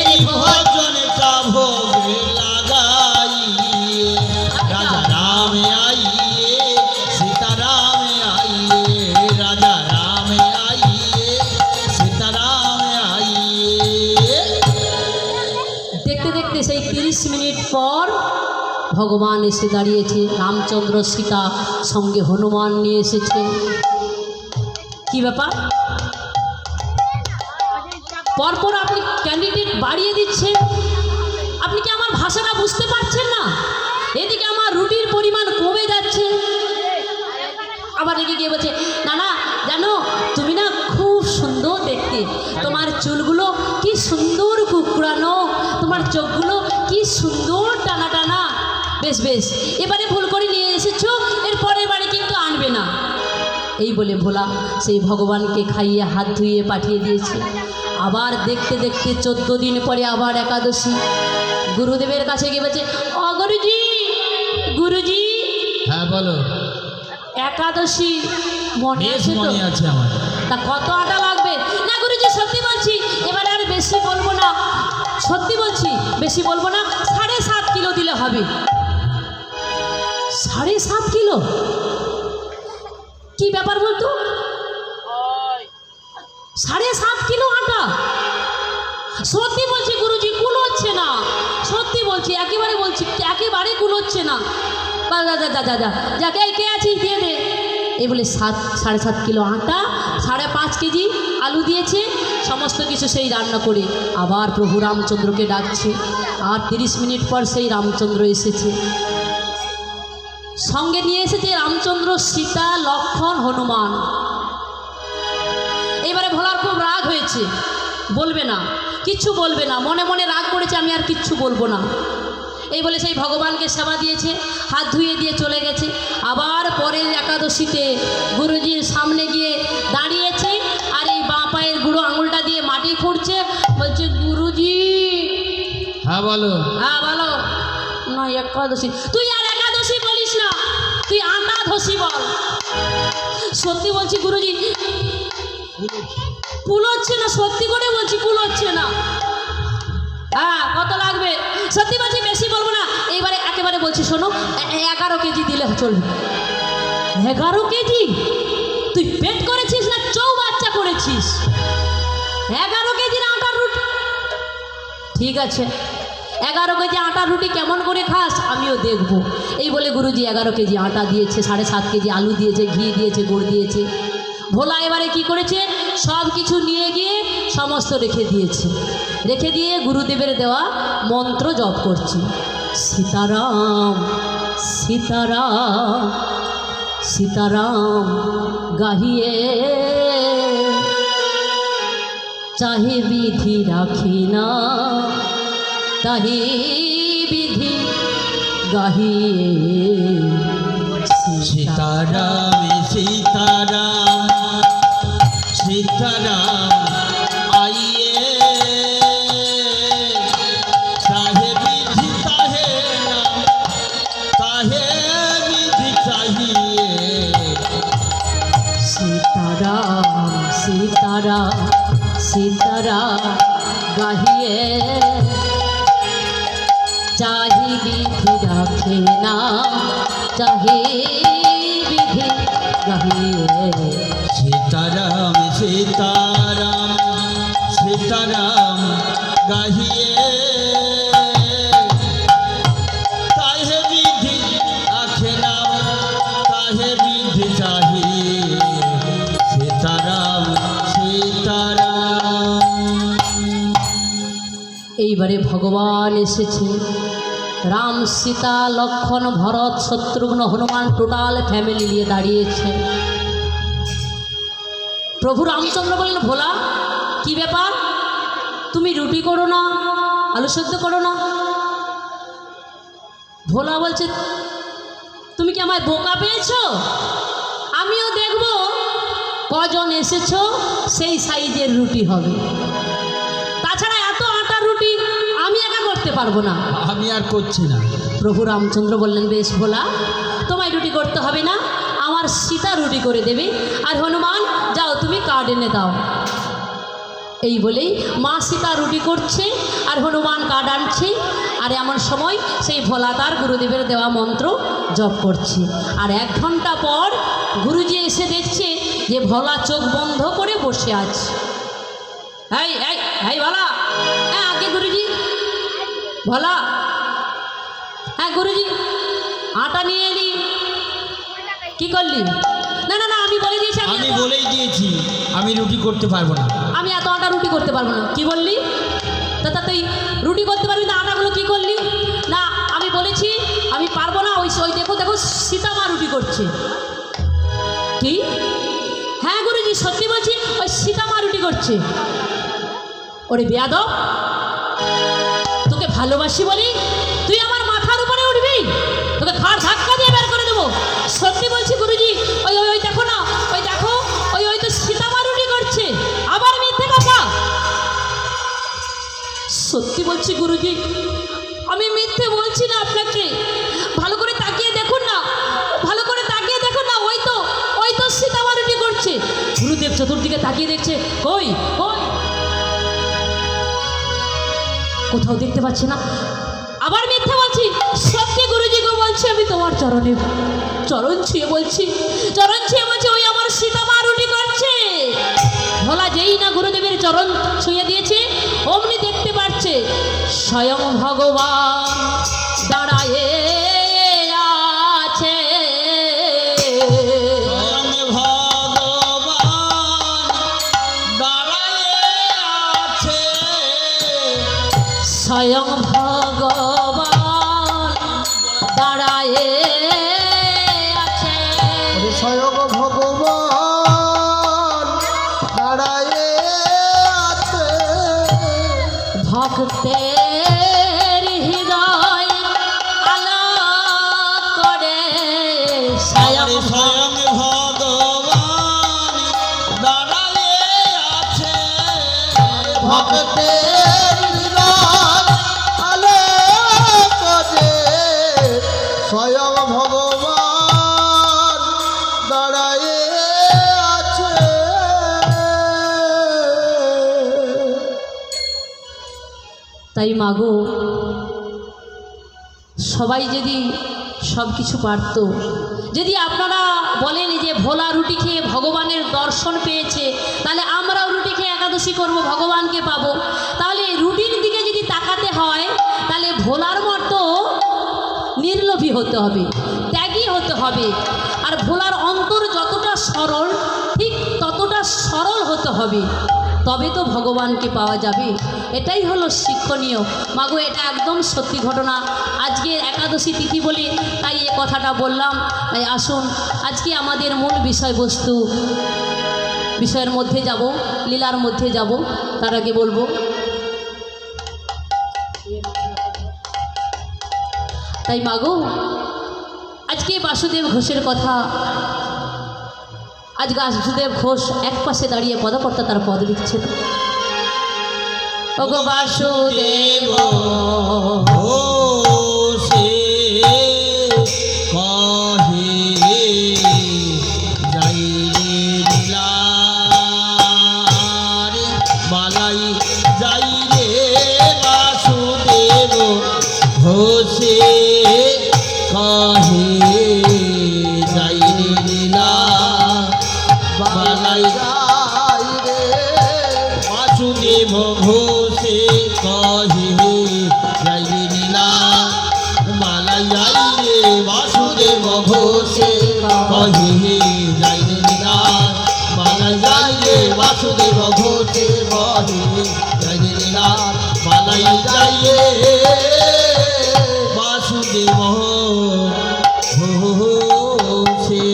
এই ভজন কা ভোগ লাগাইয়ে। রাজা রামে আইয়ে, সীতা রামে আইয়ে। রাজা রামে আইয়ে, সীতা রামে আইয়ে। দেখতে দেখতে সেই 30 মিনিট পর ভগবান এসে দাঁড়িয়েছে। রামচন্দ্র, সীতা, সঙ্গে হনুমান নিয়ে এসেছে। কি ব্যাপার? পরপর আপনি ক্যান্ডিডেট বাড়িয়ে দিচ্ছেন। আপনি কি আমার ভাষাটা বুঝতে পারছেন না? এদিকে আমার রুটির পরিমাণ কমে যাচ্ছে, আবার রেগে গিয়ে বলছে, না না, জানো তুমি না খুব সুন্দর দেখতে, তোমার চুলগুলো কি সুন্দর কুকড়ানো, তোমার চোখগুলো কি সুন্দর টানা টানা। বেশ বেশ, এবারে ভুল করে নিয়ে এসেছো, এর পরের বারে কিন্তু আনবে না। এই বলে ভোলা সেই ভগবানকে খাইয়ে হাত ধুইয়ে পাঠিয়ে দিয়েছে। আবার দেখতে দেখতে 14 দিন পরে আবার একাদশী। গুরুদেবের কাছে গিয়ে বলছে, ও গুরুজি, গুরুজি, হ্যাঁ বলো। একাদশী মনে বেশ আছে তো? মনে আছে আমার। তা কত আটা লাগবে? না গুরুজি, সত্যি বলছি, এবারে আর বেশি বলবো না, সত্যি বলছি, বেশি বলবো না, 7.5 কিলো দিলে হবে। 7.5 কিলো? কি ব্যাপার বলতো? 7.5 কিলো আটা? সত্যি বলছি গুরুজি, কুল হচ্ছে না, সত্যি বলছি, একেবারে বলছি, একেবারে কুল হচ্ছে না। যা যা যা যা যা, যাকে কে আছিস দিয়ে দে। এই বলে 7.5 কিলো আটা, 5.5 কেজি আলু দিয়েছে, সমস্ত কিছু সেই রান্না করে আবার প্রভু রামচন্দ্রকে ডাকছে। আর 30 মিনিট পর সেই রামচন্দ্র এসেছে। সঙ্গে নিয়ে এসেছে রামচন্দ্র, সীতা, লক্ষ্মণ, হনুমান। এবারে ভোলার খুব রাগ হয়েছে, বলবে না, কিচ্ছু বলবে না, মনে মনে রাগ করেছে, আমি আর কিচ্ছু বলবো না। এই বলে সেই ভগবানকে সেবা দিয়েছে, হাত ধুয়ে দিয়ে চলে গেছে। আবার পরের একাদশীতে গুরুজির সামনে গিয়ে দাঁড়িয়েছে, আর এই বাঁ পায়ের গুঁড়ো আঙুলটা দিয়ে মাটি খুঁড়ছে, বলছে, গুরুজি। হ্যাঁ বলো। হ্যাঁ বলো। না একাদশী, তুই আর একাদশী বলিস না, তুই আটাদশী বল। সত্যি বলছি গুরুজি, কুল হচ্ছে না, সত্যি করে বলছি, কুল হচ্ছে না। হ্যাঁ, কত লাগবে? সত্যি বলছি, বেশি বলবো না। এইবারে একেবারে বলছি, শোনো, 11 কেজি দিলে চলবে। 11 কেজি? তুই পেট করেছিস না চৌবাচ্চা করেছিস? 11 কেজির আটার রুটি? ঠিক আছে, 11 কেজি আটার রুটি কেমন করে খাস আমিও দেখবো। এই বলে গুরুজি 11 কেজি আটা দিয়েছে, 7.5 কেজি আলু দিয়েছে, ঘি দিয়েছে, গুড় দিয়েছে। ভোলা এবারে কি করেছে, সব কিছু নিয়ে গিয়ে সমস্ত রেখে দিয়েছে। রেখে দিয়ে গুরুদেবের দেওয়া মন্ত্র জপ করছে, সীতারাম সীতারাম সীতারাম গাহিয়ে চাহে বিধি রাখি না তাহি বিধি গাহিয়ে সীতারাম সীতারাম সীতারাম आइए चाहे विधि चाहे नाम चाहे विधि चाहिए সীতারাম সীতারাম সীতারাম গাহিয়ে চাহি বিধি রাখে না চাহি বিধি গাহিয়ে सीताराम सीताराम सीताराम गाहिए चाहे विधि आखे नाम चाहे विधि चाहिए सीताराम सीताराम এইবারে ভগবান এসেছে রাম সীতা লক্ষ্মণ ভরত শত্রুঘ্ন হনুমান টোটাল ফ্যামিলি নিয়ে দাঁড়িয়েছে প্রভু রামচন্দ্র বললেন ভোলা কি ব্যাপার তুমি রুটি করো না আলু সেদ্ধ করো না ভোলা বলছে তুমি কি আমায় বোকা পেয়েছো আমিও দেখব কজন এসেছো সেই সাইজের রুটি হবে তাছাড়া এত আটার রুটি আমি একা করতে পারবো না আমি আর করছি না প্রভু রামচন্দ্র বললেন বেশ ভোলা তোমায় রুটি করতে হবে না আমার সীতা রুটি করে দেবে আর হনুমান যাও তুমি কার্ড এনে দাও এই বলেই মা সীতা রুটি করছে আর হনুমান কার্ড আনছে আর এমন সময় সেই ভোলা তার গুরুদেবের দেওয়া মন্ত্র জপ করছে আর 1 ঘন্টা পর গুরুজি এসে দেখছে যে ভোলা চোখ বন্ধ করে বসে আছে এই এই এই ভোলা হ্যাঁ আগে গুরুজি ভোলা হ্যাঁ গুরুজি আটা নিয়ে এলি কি করলি না না না আমি বলে দিয়েছি আমি বলেই দিয়েছি আমি রুটি করতে পারবো না আমি এত আটা রুটি করতে পারবো না কি বললি দাদা তুই রুটি করতে পারবি না আটাগুলো কি করলি না আমি বলেছি আমি পারবো না ওই ওই দেখো দেখো সীতা মা রুটি করছে কি হ্যাঁ গুরুজি সত্যি বলছি ওই সীতা মা রুটি করছে ওরে বেয়াদব তোকে ভালোবাসি বলি তুই আমার মাথার উপরে উঠবি তোকে ঘাড় ধাক্কা দিয়ে বের করে দেবো সত্যি বলছি গুরুজি ওই ওই ওই দেখো না ওই দেখো ওই ওই তো সীতা মা রুটি করছে আবার মিথ্যে কথা সত্যি বলছি গুরুজি আমি মিথ্যে বলছি না আপনাকে ভালো করে তাকিয়ে দেখুন না ভালো করে তাকিয়ে দেখুন না ওই তো সীতা মা রুটি করছে গুরুদেব চতুর্দিকে তাকিয়ে দেখছে কই কই কোথাও দেখতে পাচ্ছি না আবার মিথ্যে বলছি সত্যি গুরুজি গো বলছি আমি তোমার চরণ ছুঁয়ে বলছি ওই আমার সীতা মা রুটি করছে ভোলা যেই না গুরুদেবের চরণ ছুঁয়ে দিয়েছে অমনি দেখতে পাচ্ছে স্বয়ং ভগবান দাঁড়ায় আছে স্বয়ং ভগবান দাঁড়ায়ে আছে স্বয়ং ভগবান দাঁড়ায় আছে স্বয়ং ভগবান দাঁড়ায়ে আছে ভক্তের হৃদয় আলোক করে স্বয়ং স্বয়ং ভগবান দাঁড়ায়ে আছে ভক্তের হৃদয় আলোক করে স্বয়ং ভগবান দাঁড়ায়ে আছে তাই মাগো সবাই যদি সব কিছু পারত যদি আপনারা বলেন যে ভোলা রুটি খেয়ে ভগবানের দর্শন পেয়েছে তাহলে আমরাও রুটি খেয়ে একাদশী করব ভগবানকে পাবো তাহলে রুটির দিকে যদি তাকাতে হয় তাহলে ভোলার মতো নির্লোভী হতে হবে ত্যাগী হতে হবে আর ভোলার অন্তর যতটা সরল ঠিক ততটা সরল হতে হবে তবে তো ভগবানকে পাওয়া যাবে। এটাই হলো শিক্ষণীয়। মাগো, এটা একদম সত্যি ঘটনা। আজকে একাদশী তিথি বলে তাই এ কথাটা বললাম। তাই আসুন আজকে আমাদের মূল বিষয়ের মধ্যে যাব, লীলার মধ্যে যাব। তার আগে বলবো, তাই মাগো আজকে বাসুদেব ঘোষের কথা। আজ বাসুদেব ঘোষ এক পাশে দাঁড়িয়ে পদকর্তা তার পদ লিখছেন। ওগো বাসুদেব ঘোষে কহে যাই রে লীলার বালাই যাই রে বাসুদেব ঘোষে কহে যাই রে লীলা বালাই যাই রে বাসুদেব ঘোষে কহে যাই রে লীলা বালাই যাই রে বাসুদেব ঘোষে কহে যাই রে লীলা বালাই যাই রে বাসুদেব ঘোষে কহে যাই রে লীলা বালাই যাই রে বাসুদেব ঘোষে।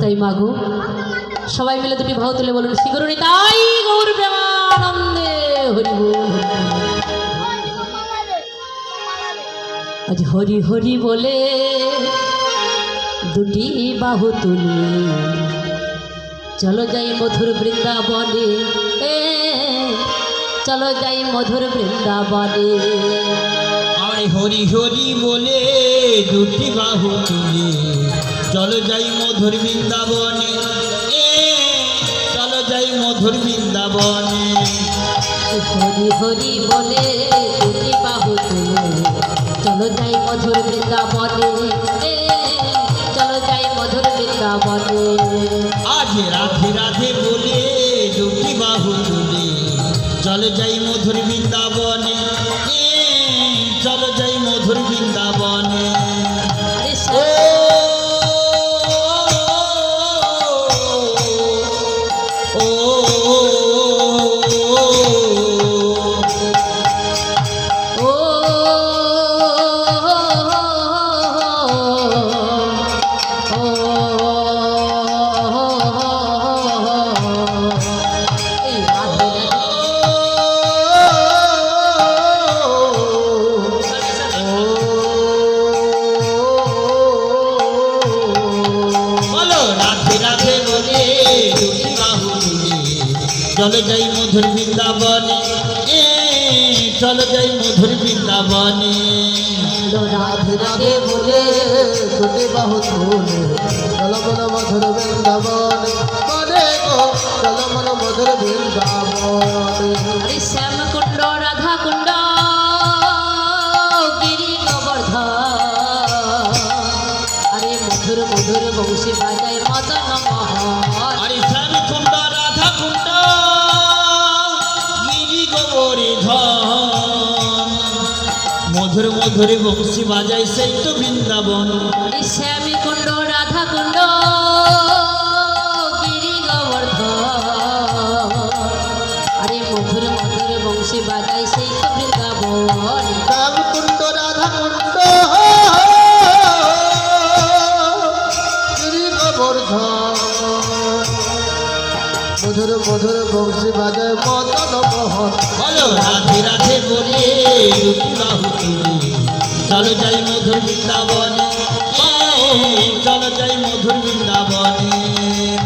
তাই মাগো সবাই মিলে দুটি ভাও তুলে বলুন, শিগরুনি তাই গৌর প্রেমানন্দে হরি বল। আজ হরি হরি বলে দুটি বাহু তুলে চলো যাই মধুর বৃন্দাবনে, চলো যাই মধুর বৃন্দাবনে। আর হরি হরি বলে দুটি বাহু তুলে চলো যাই মধুর বৃন্দাবনে, চলো যাই মধুর বৃন্দাবনে। হরি হরি বলে দুটি বাহু তুলে চলো যাই মধুর বৃন্দাবনে, চলো যাই মধুর বৃন্দাবনে। আজ রাধে রাধে বলে দুটি বাহু তুলে চলো যাই মধুর বৃন্দাবনে, চলো যাই মধুর বৃন্দাবনে। আরে ও ও এই রাধে বলো রাধে রাধে বলে দুটি বাহু তুলে চলো যাই মধুর বৃন্দাবনে, চলো যাই মধুর বৃন্দাবনে। রাধে রাধে বলে দুটি বাহু তুলে চলো মন মধুর বৃন্দাবনে, মনে গো চলো মন মধুর বৃন্দাবনে। আরে শ্যাম কুণ্ড রাধা কুণ্ড গিরি গোবর্ধন, আরে মধুর মধুর বংশী বাজায় মদন মোহন। আরে শ্যাম কুণ্ড রাধা কুণ্ড গিরি গোবর্ধন, মধুর মধুর বংশী বাজায় সেই তো বৃন্দাবন। আরে শ্যাম কুণ্ড রাধা কুণ্ড গিরি গোবর্ধন, আরে মধুর মধুর বংশী বাজায় সেই তো বৃন্দাবন। শ্যাম কুণ্ড রাধা কুণ্ড গিরি গোবর্ধন, মধুর মধুর বংশী বাজায় মদন মোহন। বলো রাধে রাধে বলে দুটি বাহু তুলে চলো যাই মধুর বৃন্দাবনে, চলো যাই মধুর বৃন্দাবনে।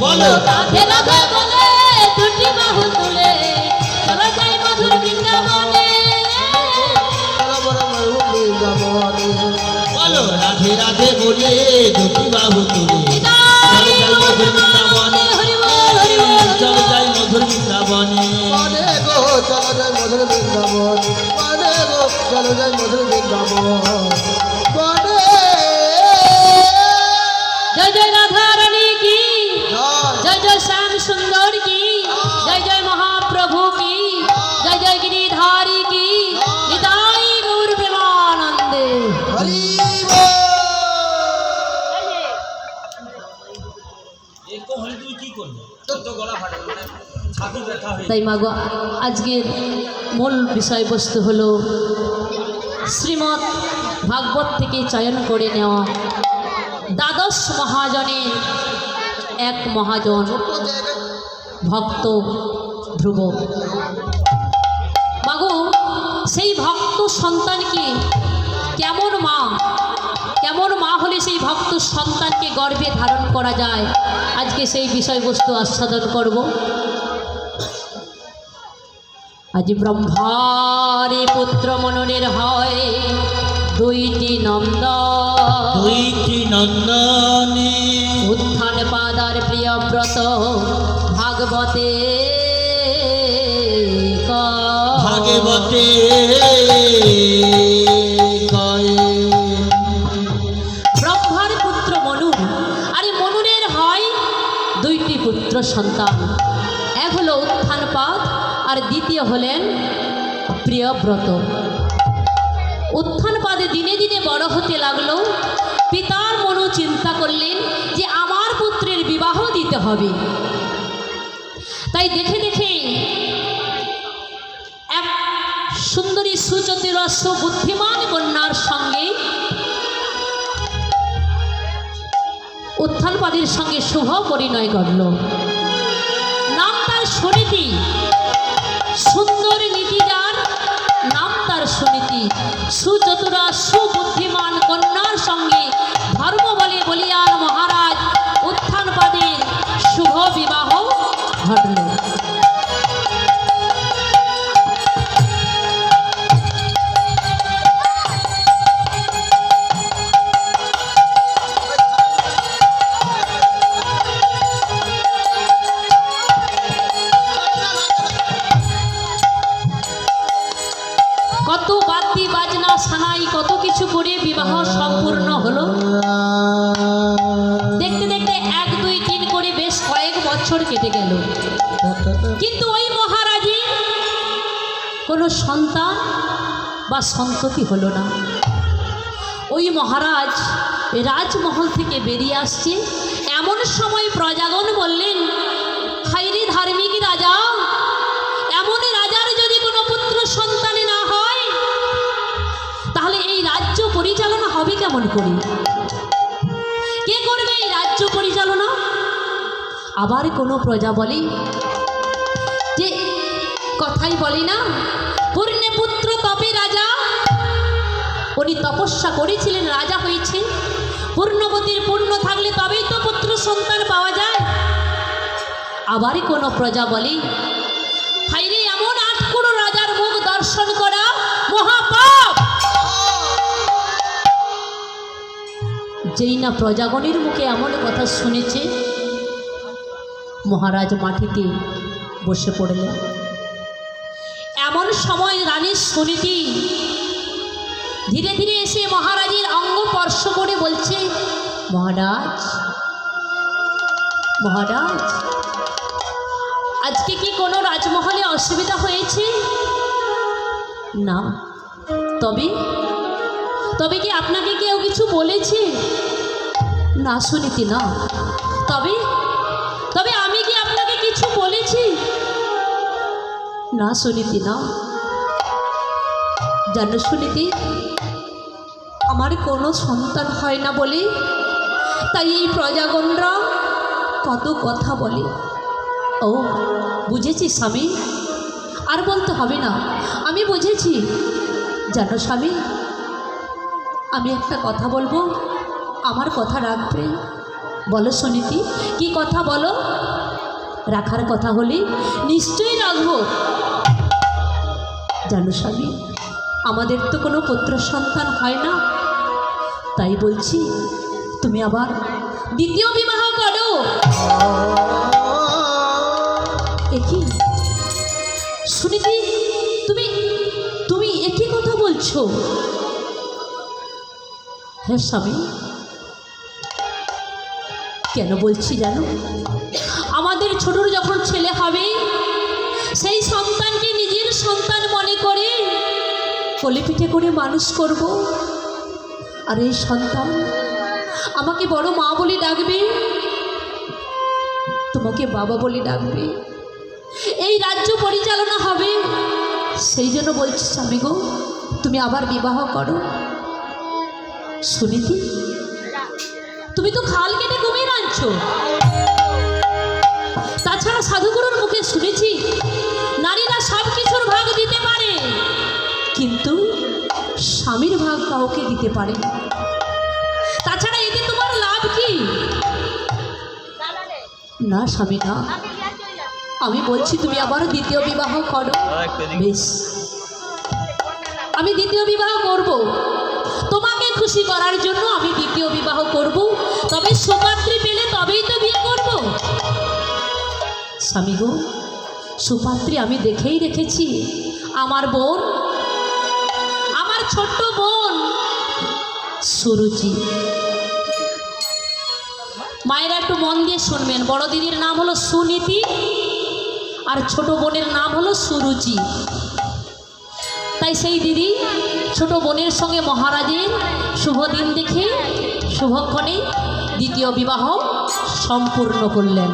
বলো রাধে রাধে বলে দুটি বাহু তুলে চলো যাই মধুর বৃন্দাবনে, চলো মন মধুর বৃন্দাবনে। বলো রাধে রাধে বলে দুটি বাহু তুলে চলো যাই মধুর বৃন্দাবনে, হরি বল হরি বল চলো যাই মধুর বৃন্দাবনে। মনে গো চলো যাই মধুর বৃন্দাবন, মনে গো চলো যাই মধুর বৃন্দাবন। মনে জয় জয় রাধা রানী কি, জয় জয় জয় শ্যাম সুন্দর কি, জয় জয় মহাপ্রভু কি, জয় জয় गिरिधारी की, निताई गौर प्रेमानंदे। হরি বল। তাই মাগো আজকের মূল বিষয়বস্তু হলো শ্রীমদ্ ভাগবত থেকে চয়ন করে নেওয়া দ্বাদশ মহাজনের এক মহাজন ভক্ত ধ্রুব। মাগো সেই ভক্ত সন্তানকে কেমন মা হলে সেই ভক্ত সন্তানকে গর্ভে ধারণ করা যায়, আজকে সেই বিষয়বস্তু আস্বাদন করব। আজ ব্রহ্মারে পুত্র মননের হয় দুইটি নন্দনে উত্থান পাদার প্রিয়ব্রত ভাগবতে ভাগবতে ব্রহ্মার পুত্র মনু, আর এই মনুরের হয় দুইটি পুত্র সন্তান, এক হলো উত্থানপাদ আর দ্বিতীয় হলেন প্রিয়ব্রত। উত্থানপাদে দিনে দিনে বড় হতে লাগলো। পিতার মনু চিন্তা করলেন যে আমার পুত্রের বিবাহ দিতে হবে। তাই দেখে দেখে এক সুন্দরী সুচতুর বুদ্ধিমান কন্যার সঙ্গে উত্থানপাদের সঙ্গে শুভ পরিণয় ঘটল। নাম তার সুনীতি, সুন্দর নীতি যার নাম তার সুনীতি। সুচতুরা সুবুদ্ধিমান কন্যার সঙ্গে ধর্ম বলে বলিয়ার মহারাজ উত্থানপাদের শুভ বিবাহ ঘটল। কত বাদ্যি বাজনা সানাই কত কিছু করে বিবাহ সম্পূর্ণ হলো। দেখতে দেখতে 1, 2, 3 করে বেশ কয়েক বছর কেটে গেল, কিন্তু ওই মহারাজের কোনো সন্তান বা সন্ততি হলো না। ওই মহারাজ রাজমহল থেকে বেরিয়ে আসছে, এমন সময় প্রজাগণ বললেন, হাইরে ধার্মিক রাজা, এমন রাজার যদি কোনো পুত্র সন্তানে না হয় তাহলে এই রাজ্য পরিচালনা হবে কেমন করে? কে করবে এই রাজ্য পরিচালনা? আবার কোনো প্রজা বলে যে কথাই বলে না, পূর্ণে পুত্র তপে রাজা। উনি তপস্যা করেছিলেন, রাজা হয়েছে। পূর্ণবতীর পূর্ণ থাকলে তবেই তো পুত্র সন্তান পাওয়া যায়। আবার কোনো প্রজা বলে, হাইরে এমন 8 কোটি রাজার মুখ দর্শন করা মহাপাপ। যেই না প্রজাগণের মুখে এমন কথা শুনেছে, মহারাজ মাটিতে বসে পড়লেন। এমন সময় রানী সুনীতি ধীরে ধীরে এসে মহারাজের অঙ্গ স্পর্শ করে বলছে, মহারাজ মহারাজ, আজকে কি কোনো রাজমহলে অসুবিধা হয়েছে? না। তবে তবে কি আপনাকে কেউ কিছু বলেছে? না সুনীতি, না। তবে তবে আমি কি আপনাকে কিছু বলেছি? না সুনীতি, না। জানো সুনীতি, আমার কোনো সন্তান হয় না বলে তাই এই প্রজাগণরা কত কথা বলে। ও বুঝেছি স্বামী, আর বলতে হবে না, আমি বুঝেছি। জানো স্বামী, আমি একটা কথা বলবো, আমার কথা রাখবে? বলো সুনীতি, কি কথা বলো? রাখার কথা হলে নিশ্চয়ই রাখবো। জানো স্বামী, আমাদের তো কোনো পুত্র সন্তান হয় না, তাই বলছি তুমি আবার দ্বিতীয় বিবাহ করো। একই সুনীতি, তুমি তুমি একই কথা বলছো? হ্যাঁ স্বামী। কেন বলছি জানো? আমাদের ছোটর যখন ছেলে হবে, সেই সন্তানকে নিজের সন্তান মনে করে কোলে পিঠে করে মানুষ করব। আর এই সন্তান আমাকে বড় মা বলে ডাকবে, তোমাকে বাবা বলে ডাকবে। এই রাজ্য পরিচালনা হবে, সেই জন্য বলছি স্বামী গো, তুমি আবার বিবাহ করো। সুনীতি, তুমি তো খাল কেটে কুমির আনছো। তাছাড়া সাধুগুরুর মুখে শুনেছি নারীরা সব কিছুর ভাগ দিতে পারে, কিন্তু স্বামীর ভাগ কাউকে দিতে পারে না। তাছাড়া এতে তোমার লাভ কি? না স্বামী না, আমি বলছি তুমি আবার দ্বিতীয় বিবাহ করো। বেশ, আমি দ্বিতীয় বিবাহ করব, তোমাকে খুশি করার জন্য আমি দ্বিতীয় বিবাহ করব, তবে সুপাত্রী পেলে তবেই তো বিয়ে করব। স্বামী গো, সুপাত্রী আমি দেখেই রেখেছি। আমার বোন, আমার ছোট্ট বোন সুরুচি। মায়েরা একটু মন দিয়ে শুনবেন, বড় দিদির নাম হলো সুনীতি আর ছোট বোনের নাম হলো সুরুচি। তাই সেই দিদি ছোট বোনের সঙ্গে মহারাজের শুভ দিন দেখে শুভক্ষণে দ্বিতীয় বিবাহ সম্পূর্ণ করলেন।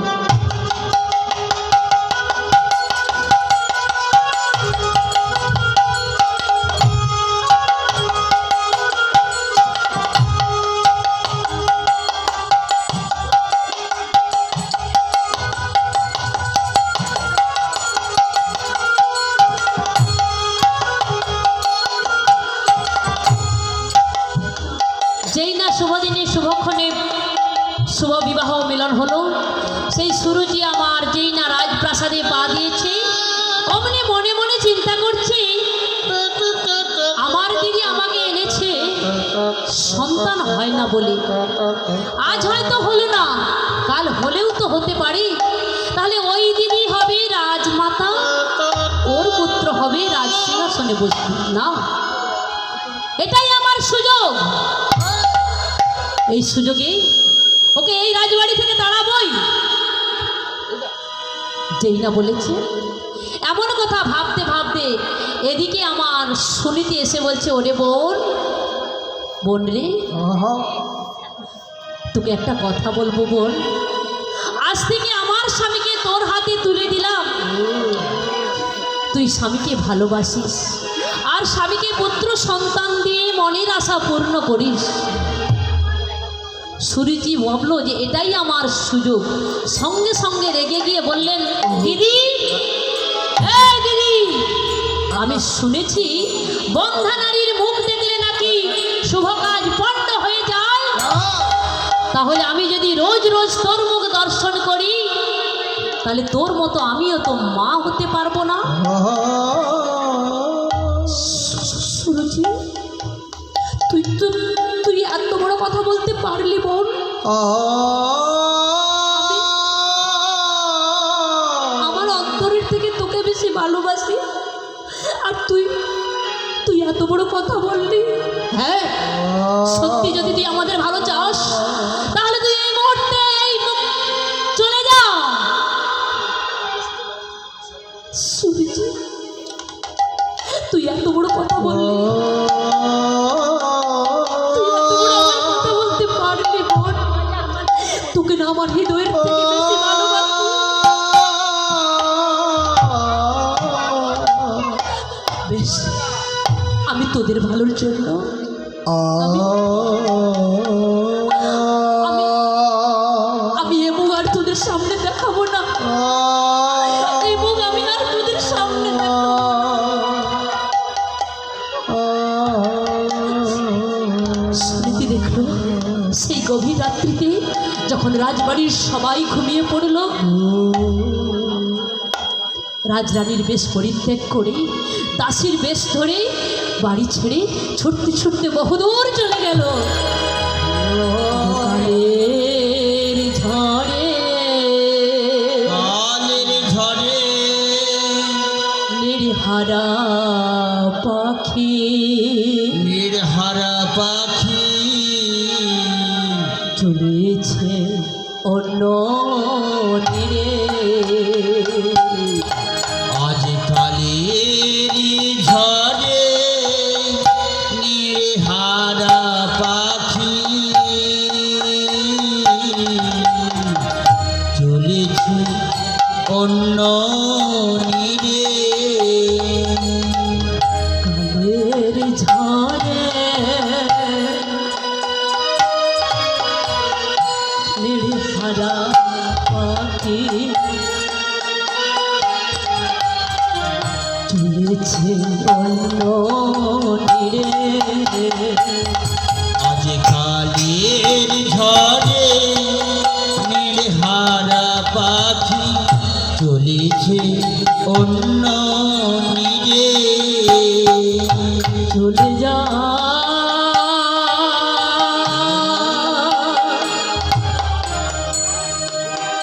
যেই না শুভদিনে শুভক্ষণে শুভ বিবাহ মিলন হলো, সেই সুরুচি আমার যেই না রাজপ্রাসাদে পা দিয়েছে, অমনি মনে মনে চিন্তা করছে আমার দিদি আমাকে এনেছে সন্তান হয় না বলে। আজ হয়তো হলো না, কাল হলেও তো হতে পারে। তাহলে ওই দিদি হবে রাজমাতা, ওর পুত্র হবে রাজসিংহাসনে বসবে। না, এটাই আমার সুযোগ। এই সুযোগে ওকে এই রাজবাড়ি থেকে তাড়াবই। যেই না বলেছে, এমন কথা ভাবতে ভাবতে এদিকে আমার সুনীতি এসে বলছে, ওরে বোন, বোন রে, তোকে একটা কথা বলবো বোন। আজ থেকে আমার স্বামীকে তোর হাতে তুলে দিলাম। তুই স্বামীকে ভালোবাসিস আর স্বামীকে পুত্র সন্তান দিয়ে মনের আশা পূর্ণ করিস। সুরুচি ভাবলো যে এটাই আমার সুযোগ। সঙ্গে সঙ্গে রেগে গিয়ে বললেন, দিদি, এই দিদি, আমি শুনেছি বন্ধা নারীর মুখ দেখলে নাকি শুভ কাজ পণ্ড হয়ে যায়। তাহলে আমি যদি রোজ রোজ তোর মুখ দর্শন করি, তাহলে তোর মতো আমিও তো মা হতে পারবো না। সুরুচি, তুই এত বড় কথা বলতে পারলি বোন? আমার অন্তরের থেকে তোকে বেশি ভালোবাসি, আর তুই এত বড় কথা বললি। হ্যাঁ, সত্যি যদি তুই আমাদের ভালো চাস, তাহলে তুই এই মুহূর্তে চলে যা। সুরুচি, তুই এত বড় কথা বললি, তোকে না আমার হৃদয়ের থেকে বেশি ভালোবাসি। বেশ, আমি তোদের ভালোর জন্য আমি এ মুখ আর তোদের সামনে দেখাবো না। এই মুখ আমি আর তোদের সামনে দেখাবো। স্মৃতি দেখলো সেই গভীর রাত্রিতে যখন রাজবাড়ির সবাই ঘুমিয়ে পড়ল, রাজরানীর বেশ পরিত্যাগ করে দাসীর বেশ ধরে বাড়ি ছেড়ে ছুটতে ছুটতে বহুদূর চলে গেল। কালের ঝড়ে নির্হারা পাখি, নির্হারা পাখি চলেছে অন্য তীরে। আজ কালের ঝড়ে নির্হারা পাখি চলেছে অন্য চলেছে অন্য নীড়ে। আজ কালের ঝড়ে নীলহারা পাখি চলেছে অন্য নীড়ে। চলে যা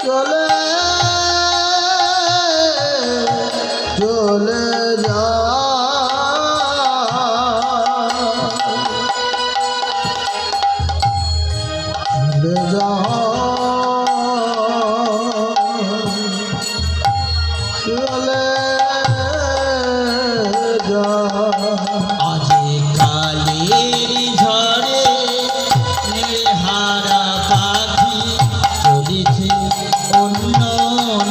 চলে চলে যা চলে যা চলে যা আজ কালের ঝড়ে নীলহারা পাখি চলেছে অন্য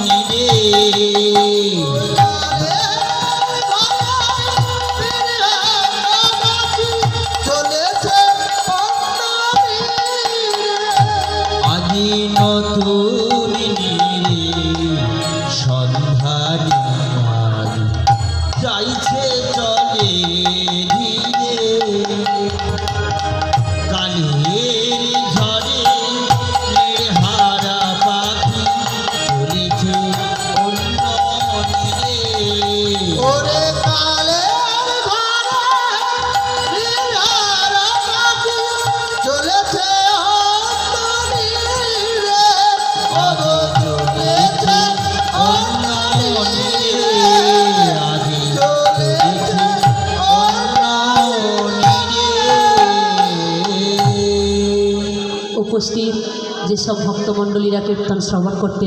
নীড়ে। চলেছে আজি নতুন নীড়ে সন্ধানী আলো যাইছে চলে ধীরে। কালের ঝড়ে নীলহারা পাখি চলেছে অন্য নীড়ে। ওরে কালের ঘরে নীলহারা পাখি চলেছে অন্তরীরে। ওগো চলেছে অন্য নীড়ে। আজি চলেছে অন্য নীড়ে। উপস্থিত যেসব ভক্তমণ্ডলীরা কীর্তন শ্রবণ করতে